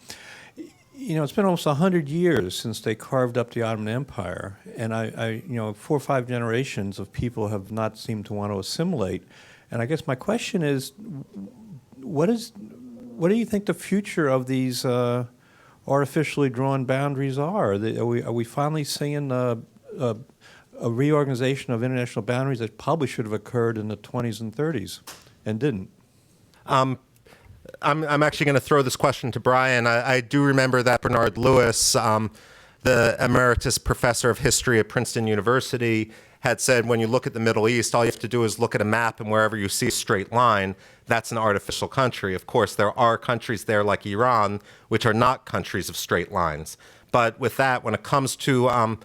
it's been almost 100 years since they carved up the Ottoman Empire. And I 4 or 5 generations of people have not seemed to want to assimilate. And I guess my question is, what do you think the future of these artificially drawn boundaries are? Are we finally seeing a reorganization of international boundaries that probably should have occurred in the 20s and 30s and didn't? I'm actually going to throw this question to Brian. I do remember that Bernard Lewis, the emeritus professor of history at Princeton University, had said when you look at the Middle East, all you have to do is look at a map, and wherever you see a straight line, that's an artificial country. Of course, there are countries there like Iran, which are not countries of straight lines. But with that, when it comes to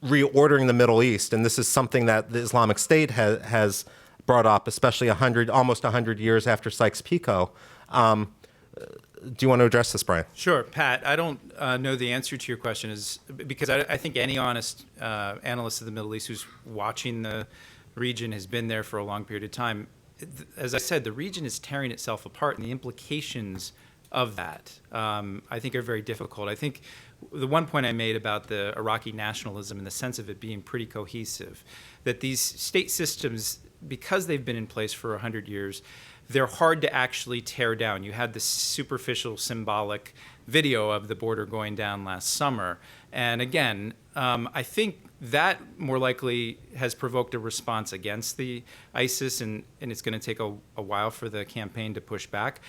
reordering the Middle East, and this is something that the Islamic State has brought up, especially almost 100 years after Sykes-Picot. Do you want to address this, Brian? Sure, Pat. I don't know the answer to your question, because I think any honest analyst of the Middle East who's watching the region has been there for a long period of time. As I said, the region is tearing itself apart, and the implications of that, I think, are very difficult. I think the one point I made about the Iraqi nationalism and the sense of it being pretty cohesive, that these state systems, because they've been in place for 100 years, they're hard to actually tear down. You had this superficial, symbolic video of the border going down last summer. And again, I think that more likely has provoked a response against the ISIS, and it's going to take a while for the campaign to push back.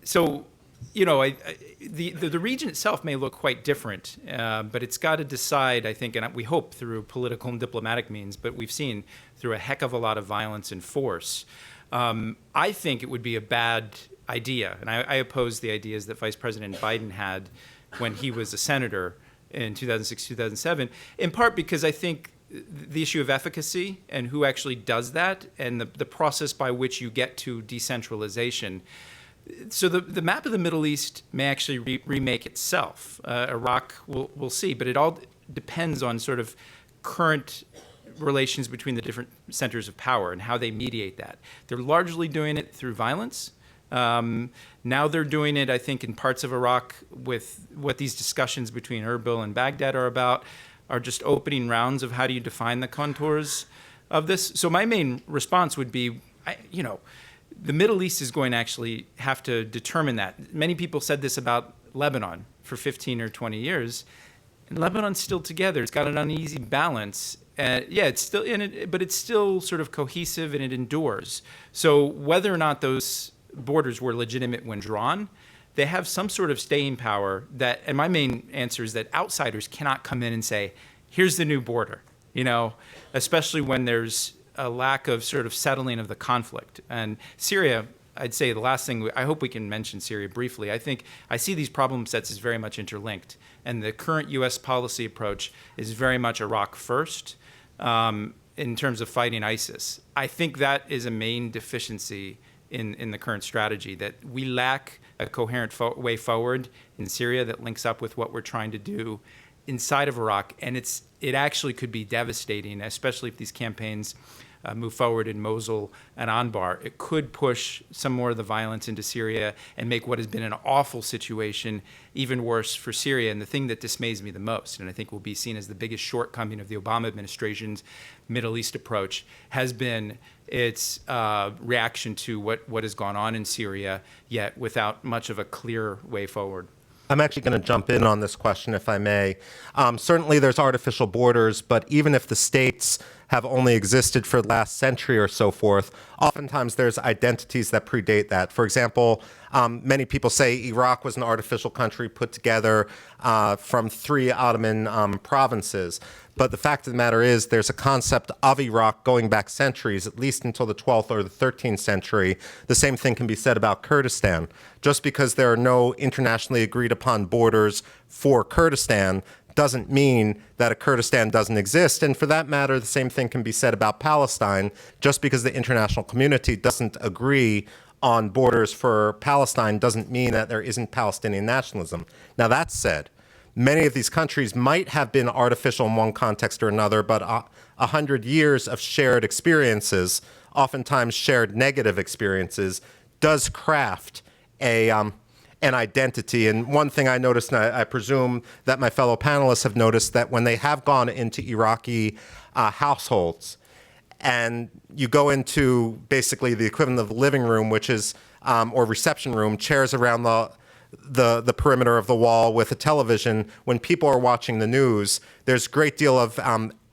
So, the region itself may look quite different, but it's got to decide, I think, and we hope through political and diplomatic means, but we've seen through a heck of a lot of violence and force. I think it would be a bad idea, and I oppose the ideas that Vice President Biden had when he was a senator in 2006, 2007, in part because I think the issue of efficacy and who actually does that, and the process by which you get to decentralization. So the map of the Middle East may actually remake itself. Iraq, we'll see, but it all depends on sort of current relations between the different centers of power and how they mediate that. They're largely doing it through violence. Now they're doing it, I think, in parts of Iraq with what these discussions between Erbil and Baghdad are about, are just opening rounds of how do you define the contours of this. So my main response would be, the Middle East is going to actually have to determine that. Many people said this about Lebanon for 15 or 20 years. And Lebanon's still together. It's got an uneasy balance. It's still in it, but it's still sort of cohesive and it endures. So whether or not those borders were legitimate when drawn, they have some sort of staying power that, and my main answer is that outsiders cannot come in and say, here's the new border, especially when there's a lack of sort of settling of the conflict. And Syria, I'd say the last thing, I hope we can mention Syria briefly. I see these problem sets as very much interlinked. And the current U.S. policy approach is very much Iraq first in terms of fighting ISIS. I think that is a main deficiency in the current strategy, that we lack a coherent way forward in Syria that links up with what we're trying to do inside of Iraq. And it actually could be devastating, especially if these campaigns move forward in Mosul and Anbar, it could push some more of the violence into Syria and make what has been an awful situation even worse for Syria. And the thing that dismays me the most, and I think will be seen as the biggest shortcoming of the Obama administration's Middle East approach, has been its reaction to what has gone on in Syria, yet without much of a clear way forward. I'm actually going to jump in on this question, if I may. Certainly there's artificial borders, but even if the states have only existed for the last century or so forth, oftentimes there's identities that predate that. For example, many people say Iraq was an artificial country put together from 3 Ottoman provinces. But the fact of the matter is there's a concept of Iraq going back centuries, at least until the 12th or the 13th century. The same thing can be said about Kurdistan. Just because there are no internationally agreed upon borders for Kurdistan doesn't mean that a Kurdistan doesn't exist. And for that matter, the same thing can be said about Palestine. Just because the international community doesn't agree on borders for Palestine doesn't mean that there isn't Palestinian nationalism. Now, that said, many of these countries might have been artificial in one context or another, but 100 years of shared experiences, oftentimes shared negative experiences, does craft an identity. And one thing I noticed, and I presume that my fellow panelists have noticed, that when they have gone into Iraqi households, and you go into basically the equivalent of the living room, which is, or reception room, chairs around the perimeter of the wall with a television, when people are watching the news, there's a great deal of,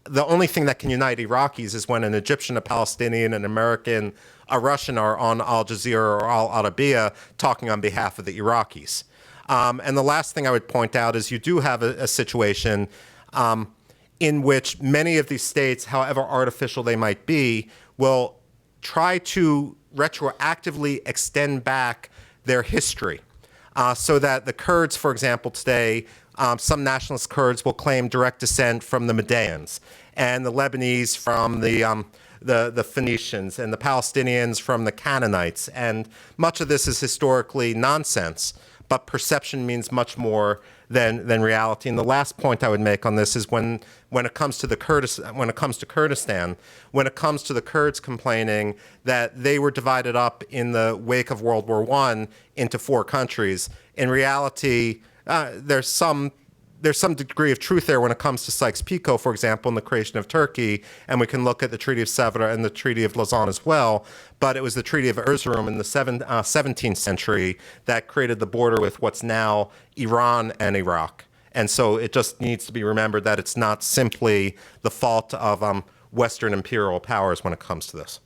the only thing that can unite Iraqis is when an Egyptian, a Palestinian, an American, a Russian are on Al Jazeera or al-Arabiya talking on behalf of the Iraqis. And the last thing I would point out is you do have a situation in which many of these states, however artificial they might be, will try to retroactively extend back their history. So that the Kurds, for example, today, some nationalist Kurds will claim direct descent from the Medans, and the Lebanese from the Phoenicians, and the Palestinians from the Canaanites. And much of this is historically nonsense, but perception means much more than reality. And the last point I would make on this is when it comes to Kurdistan, when it comes to the Kurds complaining that they were divided up in the wake of World War I into 4 countries, in reality, there's some degree of truth there when it comes to Sykes-Picot, for example, in the creation of Turkey, and we can look at the Treaty of Sèvres and the Treaty of Lausanne as well. But it was the Treaty of Erzurum in the 17th century that created the border with what's now Iran and Iraq. And so it just needs to be remembered that it's not simply the fault of Western imperial powers when it comes to this.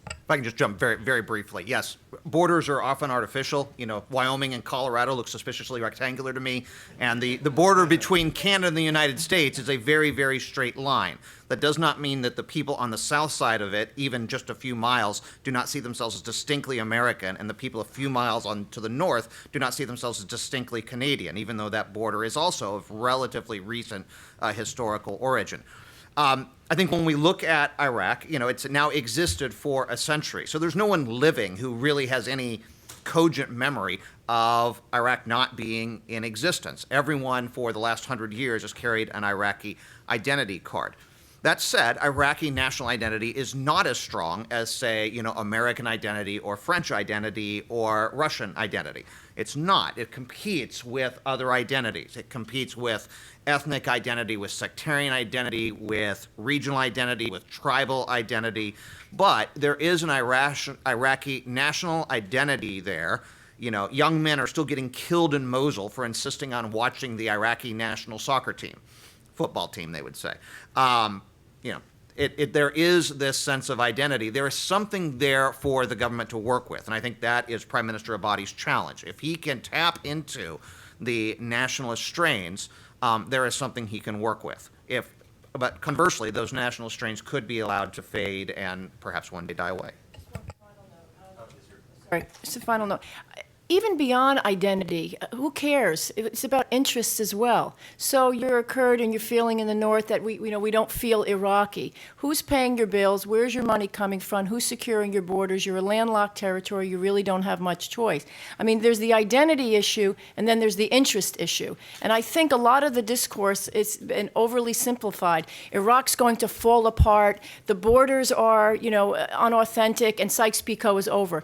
If I can just jump very, very briefly. Yes, borders are often artificial. You know, Wyoming and Colorado look suspiciously rectangular to me. And the border between Canada and the United States is a very, very straight line. That does not mean that the people on the south side of it, even just a few miles, do not see themselves as distinctly American, and the people a few miles on to the north do not see themselves as distinctly Canadian, even though that border is also of relatively recent historical origin. I think when we look at Iraq, you know, it's now existed for a century. So there's no one living who really has any cogent memory of Iraq not being in existence. Everyone for the last 100 years has carried an Iraqi identity card. That said, Iraqi national identity is not as strong as, say, you know, American identity or French identity or Russian identity. It's not. It competes with other identities. It competes with ethnic identity, with sectarian identity, with regional identity, with tribal identity. But there is an Iraqi national identity there. You know, young men are still getting killed in Mosul for insisting on watching the Iraqi national soccer team, football team, they would say. You know, there is this sense of identity. There is something there for the government to work with, and I think that is Prime Minister Abadi's challenge. If he can tap into the nationalist strains, there is something he can work with. But conversely, those nationalist strains could be allowed to fade and perhaps one day die away. Sorry, just a final note. even beyond identity, who cares? It's about interests as well. So you're a Kurd and you're feeling in the north that we don't feel Iraqi. Who's paying your bills? Where's your money coming from? Who's securing your borders? You're a landlocked territory. You really don't have much choice. I mean, there's the identity issue, and then there's the interest issue. And I think a lot of the discourse is been overly simplified. Iraq's going to fall apart. The borders are, unauthentic, and Sykes-Picot is over.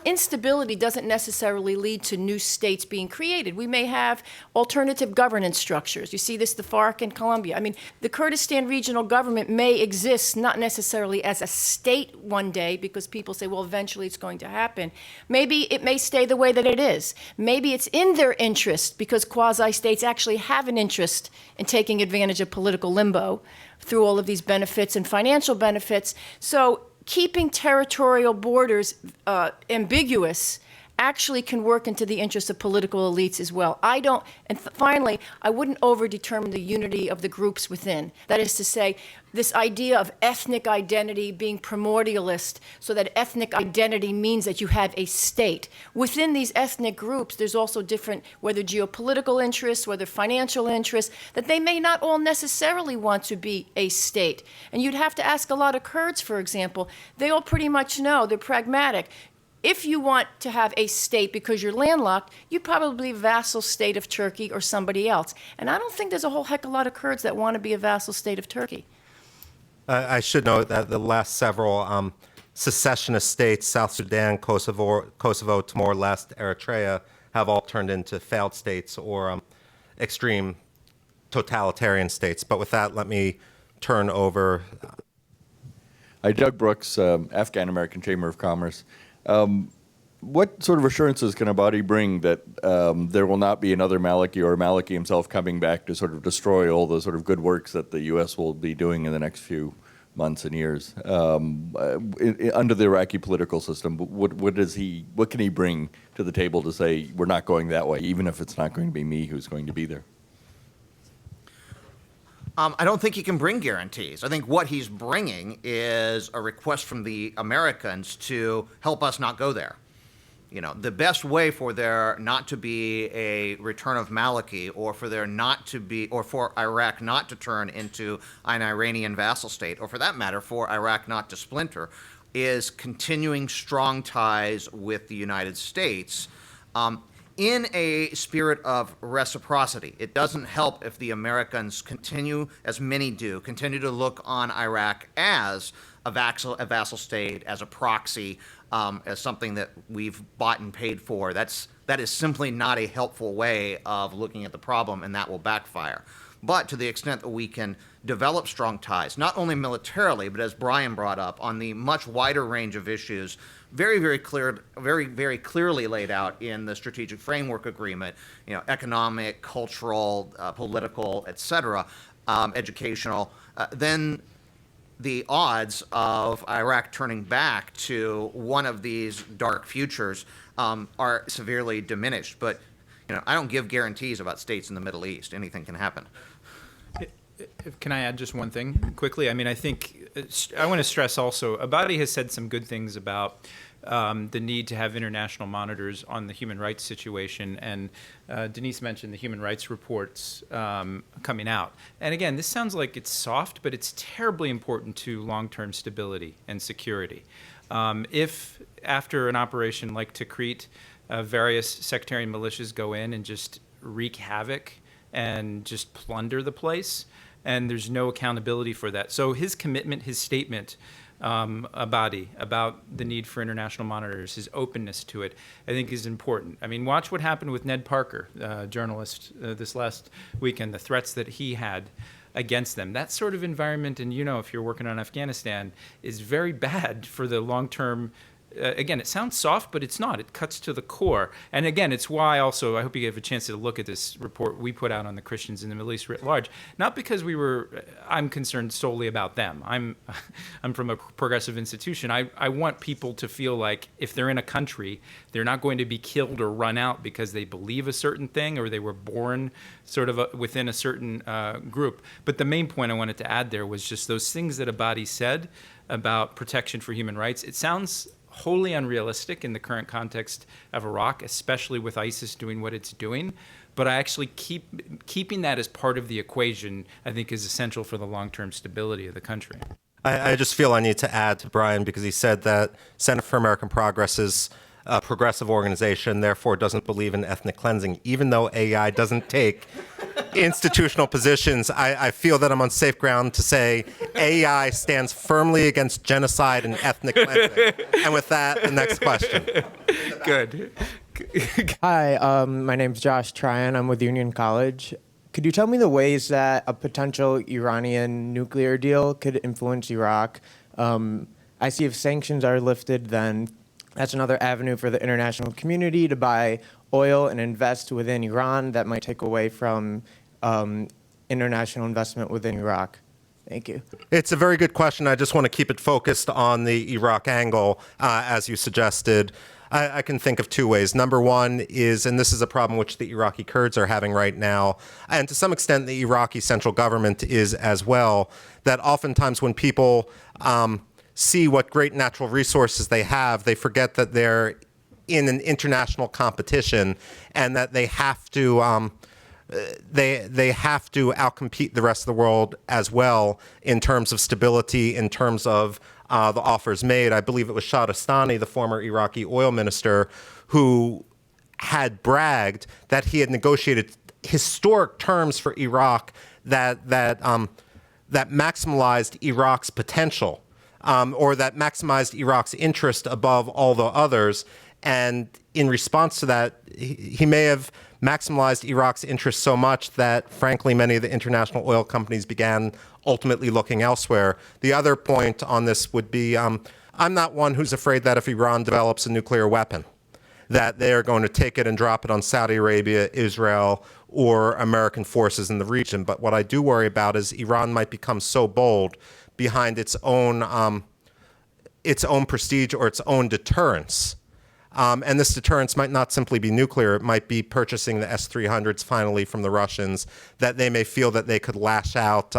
Instability doesn't necessarily lead to new states being created. We may have alternative governance structures. You see this, the FARC in Colombia. I mean, the Kurdistan regional government may exist not necessarily as a state one day because people say, well, eventually it's going to happen. Maybe it may stay the way that it is. Maybe it's in their interest because quasi-states actually have an interest in taking advantage of political limbo through all of these benefits and financial benefits. So keeping territorial borders ambiguous actually can work into the interests of political elites as well. Finally, I wouldn't overdetermine the unity of the groups within. That is to say, this idea of ethnic identity being primordialist, so that ethnic identity means that you have a state. Within these ethnic groups, there's also different, whether geopolitical interests, whether financial interests, that they may not all necessarily want to be a state. And you'd have to ask a lot of Kurds, for example. They all pretty much know, they're pragmatic. If you want to have a state because you're landlocked, you're probably a vassal state of Turkey or somebody else. And I don't think there's a whole heck of a lot of Kurds that want to be a vassal state of Turkey. I should note that the last several secessionist states, South Sudan, Kosovo, Timor-Leste, Eritrea, have all turned into failed states or extreme totalitarian states. But with that, let me turn over. Hi, Doug Brooks, Afghan-American Chamber of Commerce. What sort of assurances can al-Abadi bring that there will not be another Maliki or Maliki himself coming back to sort of destroy all the sort of good works that the U.S. will be doing in the next few months and years under the Iraqi political system? What can he bring to the table to say we're not going that way, even if it's not going to be me who's going to be there? I don't think he can bring guarantees. I think what he's bringing is a request from the Americans to help us not go there. The best way for there not to be a return of Maliki, or for there not to be, or for Iraq not to turn into an Iranian vassal state, or for that matter, for Iraq not to splinter, is continuing strong ties with the United States. In a spirit of reciprocity. It doesn't help if the Americans continue, as many do, continue to look on Iraq as a vassal state, as a proxy, as something that we've bought and paid for. That is simply not a helpful way of looking at the problem, and that will backfire. But to the extent that we can develop strong ties, not only militarily, but as Brian brought up, on the much wider range of issues, very clearly laid out in the Strategic Framework Agreement, economic, cultural, political, etc., educational, then the odds of Iraq turning back to one of these dark futures are severely diminished. But I don't give guarantees about states in the Middle East. Anything can happen. Can I add just one thing quickly? I mean, I think I want to stress also, al-Abadi has said some good things about the need to have international monitors on the human rights situation. And Denise mentioned the human rights reports coming out. And again, this sounds like it's soft, but it's terribly important to long-term stability and security. If after an operation like Tikrit, various sectarian militias go in and just wreak havoc and just plunder the place, and there's no accountability for that. So his commitment, his statement, al-Abadi, about the need for international monitors, his openness to it, I think is important. I mean, watch what happened with Ned Parker, journalist, this last weekend, the threats that he had against them. That sort of environment, and if you're working on Afghanistan, is very bad for the long-term. Again, it sounds soft, but it's not. It cuts to the core. And again, it's why also, I hope you have a chance to look at this report we put out on the Christians in the Middle East writ large. Not because I'm concerned solely about them. I'm from a progressive institution. I want people to feel like if they're in a country, they're not going to be killed or run out because they believe a certain thing or they were born sort of within a certain group. But the main point I wanted to add there was just those things that al-Abadi said about protection for human rights. It sounds wholly unrealistic in the current context of Iraq, especially with ISIS doing what it's doing. But I actually keeping that as part of the equation, I think, is essential for the long-term stability of the country. I just feel I need to add to Brian because he said that Center for American Progress is a progressive organization, therefore doesn't believe in ethnic cleansing. Even though AEI doesn't take institutional positions, I feel that I'm on safe ground to say AEI stands firmly against genocide and ethnic cleansing. And with that, the next question. Good. Hi, my name's Josh Tryon. I'm with Union College. Could you tell me the ways that a potential Iranian nuclear deal could influence Iraq? I see if sanctions are lifted, then that's another avenue for the international community to buy oil and invest within Iran that might take away from international investment within Iraq. Thank you. It's a very good question. I just want to keep it focused on the Iraq angle, as you suggested. I can think of two ways. Number one is, and this is a problem which the Iraqi Kurds are having right now, and to some extent the Iraqi central government is as well, that oftentimes when people see what great natural resources they have, they forget that they're in an international competition and that they have to they have to outcompete the rest of the world as well in terms of stability, in terms of the offers made. I believe it was Shahistani, the former Iraqi oil minister, who had bragged that he had negotiated historic terms for Iraq that maximized Iraq's potential, or that maximized Iraq's interest above all the others. And in response to that, he may have maximized Iraq's interest so much that, frankly, many of the international oil companies began ultimately looking elsewhere. The other point on this would be, I'm not one who's afraid that if Iran develops a nuclear weapon, that they're going to take it and drop it on Saudi Arabia, Israel, or American forces in the region. But what I do worry about is Iran might become so bold behind its own prestige or its own deterrence. And this deterrence might not simply be nuclear. It might be purchasing the S-300s finally from the Russians, that they may feel that they could lash out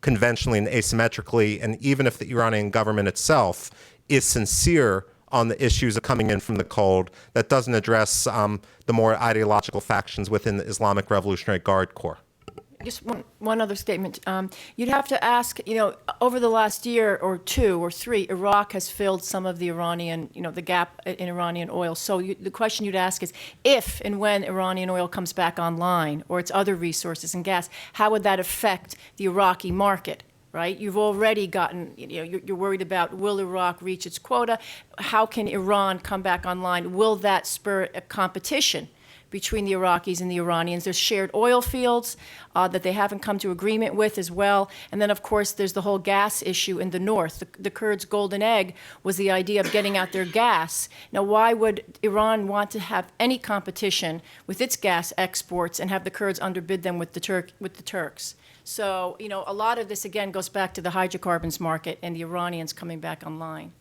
conventionally and asymmetrically. And even if the Iranian government itself is sincere on the issues of coming in from the cold, that doesn't address the more ideological factions within the Islamic Revolutionary Guard Corps. Just one other statement. You'd have to ask, over the last year or two or three, Iraq has filled some of the Iranian, the gap in Iranian oil. So the question you'd ask is, if and when Iranian oil comes back online, or its other resources and gas, how would that affect the Iraqi market? Right? You've already gotten, you're worried about, will Iraq reach its quota? How can Iran come back online? Will that spur a competition between the Iraqis and the Iranians? There's shared oil fields that they haven't come to agreement with as well. And then, of course, there's the whole gas issue in the north. The Kurds' golden egg was the idea of getting out their gas. Now, why would Iran want to have any competition with its gas exports and have the Kurds underbid them with the Turks? So, a lot of this, again, goes back to the hydrocarbons market and the Iranians coming back online.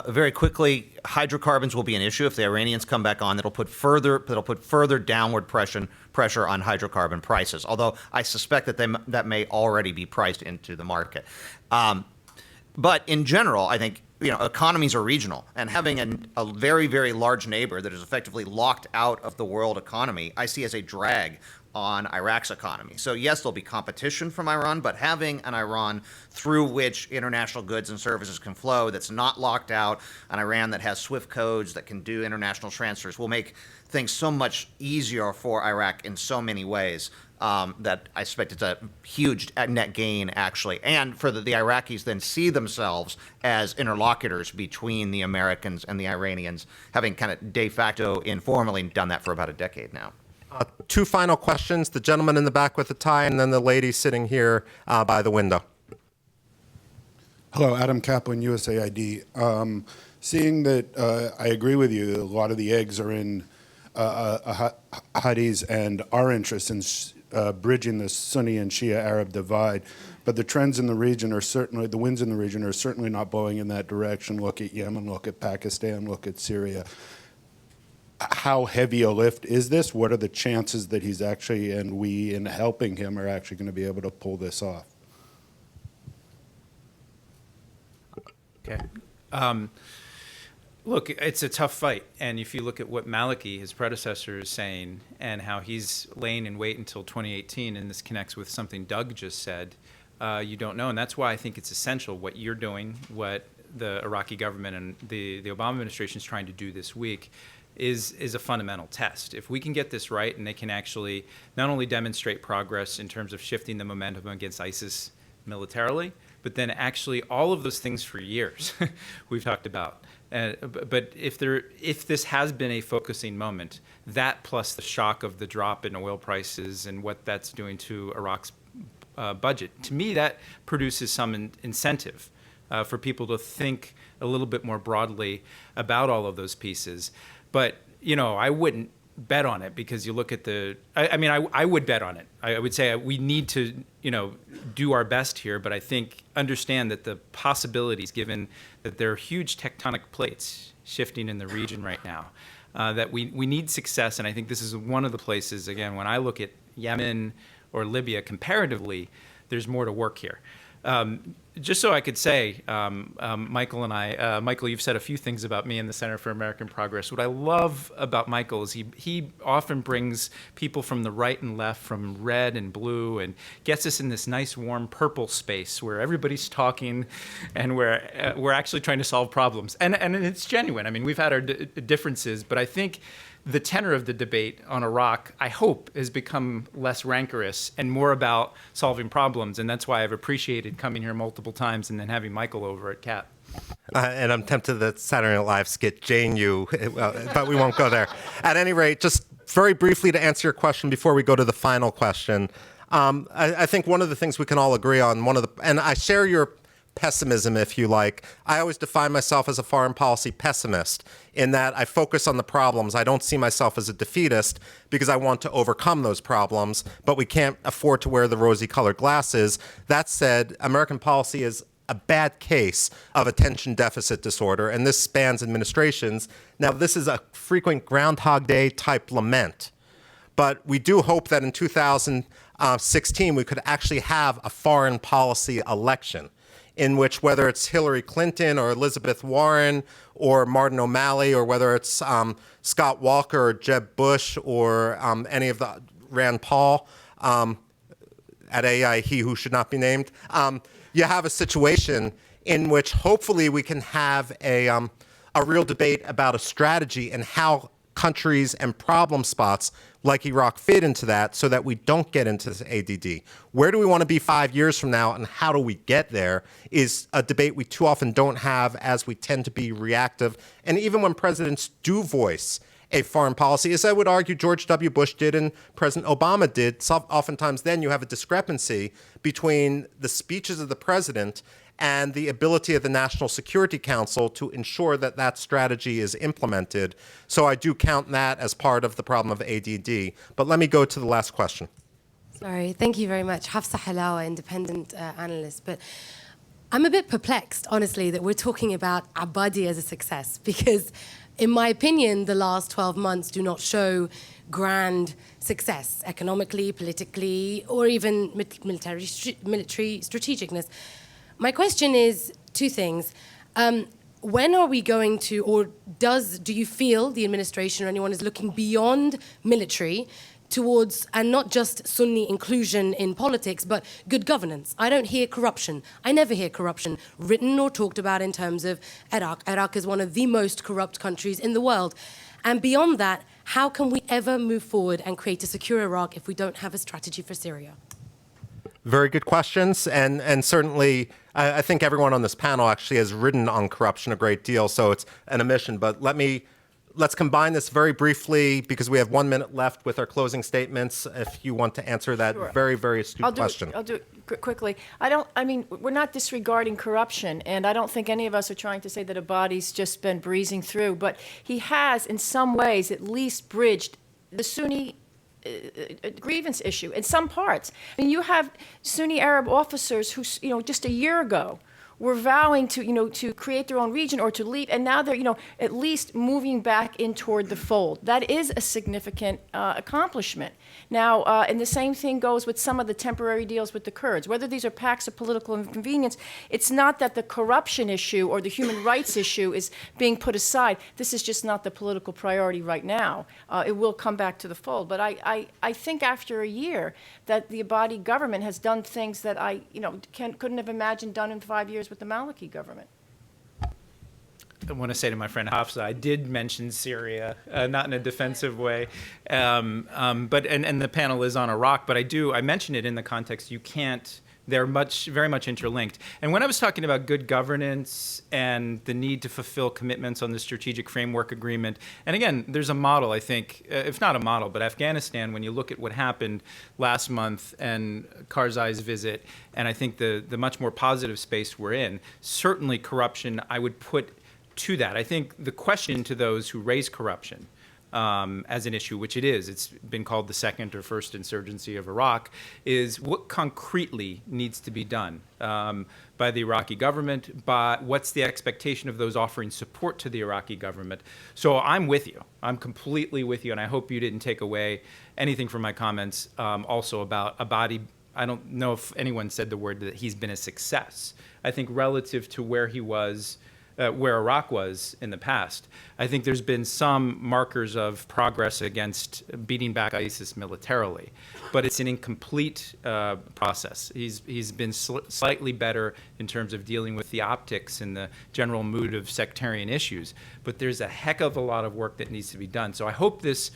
Very quickly, hydrocarbons will be an issue if the Iranians come back on. That'll put further downward pressure on hydrocarbon prices. Although I suspect that that may already be priced into the market. But in general, I think economies are regional, and having a very, very large neighbor that is effectively locked out of the world economy, I see as a drag on Iraq's economy. So yes, there'll be competition from Iran, but having an Iran through which international goods and services can flow, that's not locked out, an Iran that has SWIFT codes that can do international transfers, will make things so much easier for Iraq in so many ways that I expect it's a huge net gain, actually. And for the Iraqis then see themselves as interlocutors between the Americans and the Iranians, having kind of de facto informally done that for about a decade now. Two final questions, the gentleman in the back with the tie and then the lady sitting here by the window. Hello, Adam Kaplan, USAID. Seeing that I agree with you, a lot of the eggs are in Hadi's and our interest in bridging the Sunni and Shia Arab divide. But the trends in the region are certainly, the winds in the region are certainly not blowing in that direction. Look at Yemen, look at Pakistan, look at Syria. How heavy a lift is this? What are the chances that he's actually, and we in helping him, are actually going to be able to pull this off? Okay. Look, it's a tough fight. And if you look at what Maliki, his predecessor, is saying and how he's laying in wait until 2018, and this connects with something Doug just said, you don't know. And that's why I think it's essential what you're doing, what the Iraqi government and the Obama administration is trying to do this week is a fundamental test. If we can get this right and they can actually not only demonstrate progress in terms of shifting the momentum against ISIS militarily, but then actually all of those things for years we've talked about. But if this has been a focusing moment, that plus the shock of the drop in oil prices and what that's doing to Iraq's budget, to me that produces some incentive for people to think a little bit more broadly about all of those pieces. But, I wouldn't bet on it because you look at I would bet on it. I would say we need to, do our best here, but I think understand that the possibilities, given that there are huge tectonic plates shifting in the region right now, that we need success. And I think this is one of the places, again, when I look at Yemen or Libya comparatively, there's more to work here. Just so I could say, Michael and I, Michael, you've said a few things about me and the Center for American Progress. What I love about Michael is he often brings people from the right and left, from red and blue, and gets us in this nice, warm purple space where everybody's talking and we're actually trying to solve problems. And it's genuine. I mean, we've had our differences, but I think the tenor of the debate on Iraq, I hope, has become less rancorous and more about solving problems. And that's why I've appreciated coming here multiple times and then having Michael over at CAP. And I'm tempted that Saturday Night Live skit Jane you, but we won't go there. At any rate, just very briefly to answer your question before we go to the final question, I think one of the things we can all agree on, and I share your pessimism, if you like. I always define myself as a foreign policy pessimist in that I focus on the problems. I don't see myself as a defeatist because I want to overcome those problems, but we can't afford to wear the rosy-colored glasses. That said, American policy is a bad case of attention deficit disorder, and this spans administrations. Now, this is a frequent Groundhog Day type lament, but we do hope that in 2016 we could actually have a foreign policy election in which, whether it's Hillary Clinton or Elizabeth Warren or Martin O'Malley, or whether it's Scott Walker or Jeb Bush or any of the Rand Paul, at AI, he who should not be named, you have a situation in which hopefully we can have a real debate about a strategy and how countries and problem spots like Iraq fit into that so that we don't get into this ADD. Where do we want to be 5 years from now and how do we get there is a debate we too often don't have, as we tend to be reactive. And even when presidents do voice a foreign policy, as I would argue George W. Bush did and President Obama did, oftentimes then you have a discrepancy between the speeches of the president and the ability of the National Security Council to ensure that that strategy is implemented. So I do count that as part of the problem of ADD. But let me go to the last question. Sorry, thank you very much. Hafsa Halawa, independent analyst. But I'm a bit perplexed, honestly, that we're talking about Abadi as a success, because in my opinion, the last 12 months do not show grand success, economically, politically, or even military strategicness. My question is two things. When are we going to, or do you feel the administration or anyone is looking beyond military towards, and not just Sunni inclusion in politics, but good governance? I don't hear corruption. I never hear corruption written or talked about in terms of Iraq. Iraq is one of the most corrupt countries in the world. And beyond that, how can we ever move forward and create a secure Iraq if we don't have a strategy for Syria? Very good questions, and certainly I think everyone on this panel actually has written on corruption a great deal, so it's an omission. But let's combine this very briefly because we have 1 minute left with our closing statements. If you want to answer that very, very astute question. I'll do it quickly. We're not disregarding corruption, and I don't think any of us are trying to say that Abadi's just been breezing through, but he has, in some ways, at least bridged the Sunni grievance issue in some parts. I mean, you have Sunni Arab officers who, just a year ago were vowing to, to create their own region or to leave, and now they're, at least moving back in toward the fold. That is a significant accomplishment. Now, and the same thing goes with some of the temporary deals with the Kurds. Whether these are pacts of political inconvenience, it's not that the corruption issue or the human rights issue is being put aside. This is just not the political priority right now. It will come back to the fold. But I think after a year that the Abadi government has done things that I, couldn't have imagined done in 5 years with the Maliki government. I want to say to my friend Hafsa, I did mention Syria, not in a defensive way, but the panel is on Iraq. But I mention it in the context they're very much interlinked. And when I was talking about good governance and the need to fulfill commitments on the Strategic Framework Agreement, and again, there's a model, I think, if not a model, but Afghanistan, when you look at what happened last month and Karzai's visit, and I think the much more positive space we're in, certainly corruption, I would put to that. I think the question to those who raise corruption as an issue, which it is, it's been called the second or first insurgency of Iraq, is what concretely needs to be done by the Iraqi government, what's the expectation of those offering support to the Iraqi government. So I'm with you. I'm completely with you, and I hope you didn't take away anything from my comments also about Abadi. I don't know if anyone said the word that he's been a success. I think relative to where he was, where Iraq was in the past, I think there's been some markers of progress against beating back ISIS militarily, but it's an incomplete process. He's been slightly better in terms of dealing with the optics and the general mood of sectarian issues, but there's a heck of a lot of work that needs to be done. So I hope this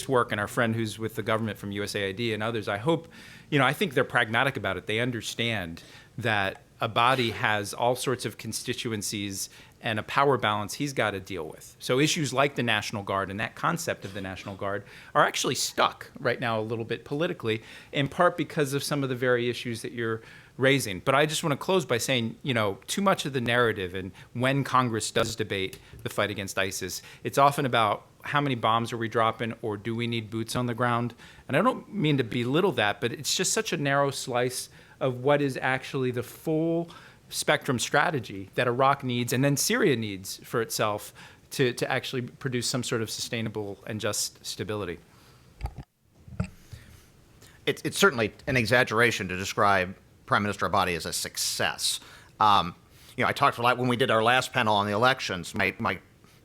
work, and our friend who's with the government from USAID and others, I hope, I think they're pragmatic about it. They understand that Abadi has all sorts of constituencies and a power balance he's got to deal with. So issues like the National Guard and that concept of the National Guard are actually stuck right now a little bit politically, in part because of some of the very issues that you're raising. But I just want to close by saying, too much of the narrative, and when Congress does debate the fight against ISIS, it's often about how many bombs are we dropping, or do we need boots on the ground? And I don't mean to belittle that, but it's just such a narrow slice of what is actually the full spectrum strategy that Iraq needs and then Syria needs for itself to actually produce some sort of sustainable and just stability. It's certainly an exaggeration to describe Prime Minister Abadi as a success. I talked a lot when we did our last panel on the elections. My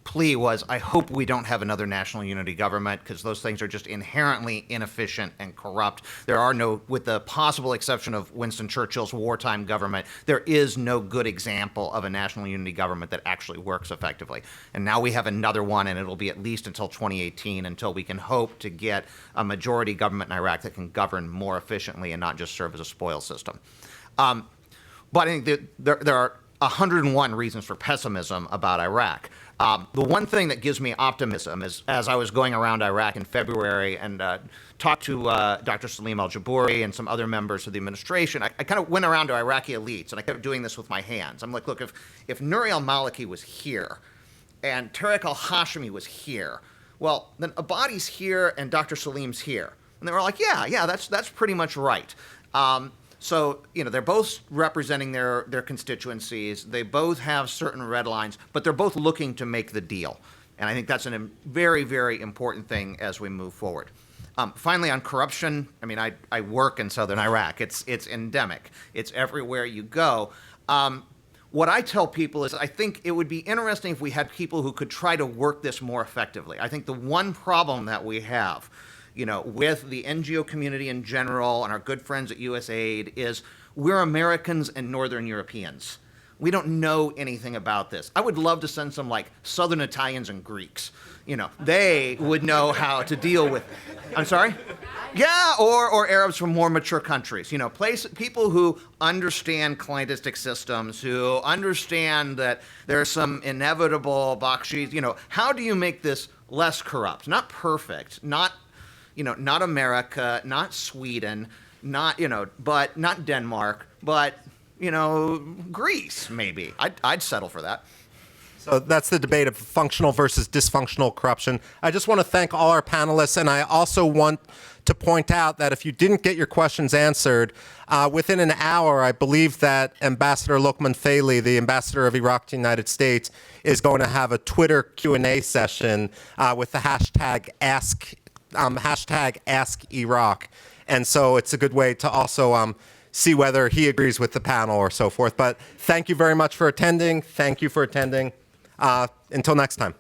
plea was, I hope we don't have another national unity government, because those things are just inherently inefficient and corrupt. There are no, with the possible exception of Winston Churchill's wartime government, there is no good example of a national unity government that actually works effectively. And now we have another one, and it'll be at least until 2018 until we can hope to get a majority government in Iraq that can govern more efficiently and not just serve as a spoil system. But I think that there are 101 reasons for pessimism about Iraq. The one thing that gives me optimism is, as I was going around Iraq in February and talked to Dr. Salim al-Jabouri and some other members of the administration, I kind of went around to Iraqi elites, and I kept doing this with my hands. I'm like, look, if Nouri al-Maliki was here and Tariq al-Hashimi was here, well, then Abadi's here and Dr. Salim's here. And they were like, yeah, that's pretty much right. So, they're both representing their constituencies. They both have certain red lines, but they're both looking to make the deal. And I think that's a very, very important thing as we move forward. Finally, on corruption, I work in southern Iraq. It's endemic. It's everywhere you go. What I tell people is I think it would be interesting if we had people who could try to work this more effectively. I think the one problem that we have, with the NGO community in general and our good friends at USAID is we're Americans and Northern Europeans. We don't know anything about this. I would love to send some Southern Italians and Greeks. They would know how to deal with it. I'm sorry? Yeah, or Arabs from more mature countries. People who understand clientistic systems, who understand that there's some inevitable bakshish. How do you make this less corrupt? Not perfect, not America, not Sweden, not Denmark, but, Greece, maybe. I'd settle for that. So that's the debate of functional versus dysfunctional corruption. I just want to thank all our panelists, and I also want to point out that if you didn't get your questions answered, within an hour, I believe that Ambassador Lokman Faili, the ambassador of Iraq to the United States, is going to have a Twitter Q&A session with the hashtag #AskIraq. And so it's a good way to also see whether he agrees with the panel or so forth. But thank you very much for attending. Thank you for attending. Until next time.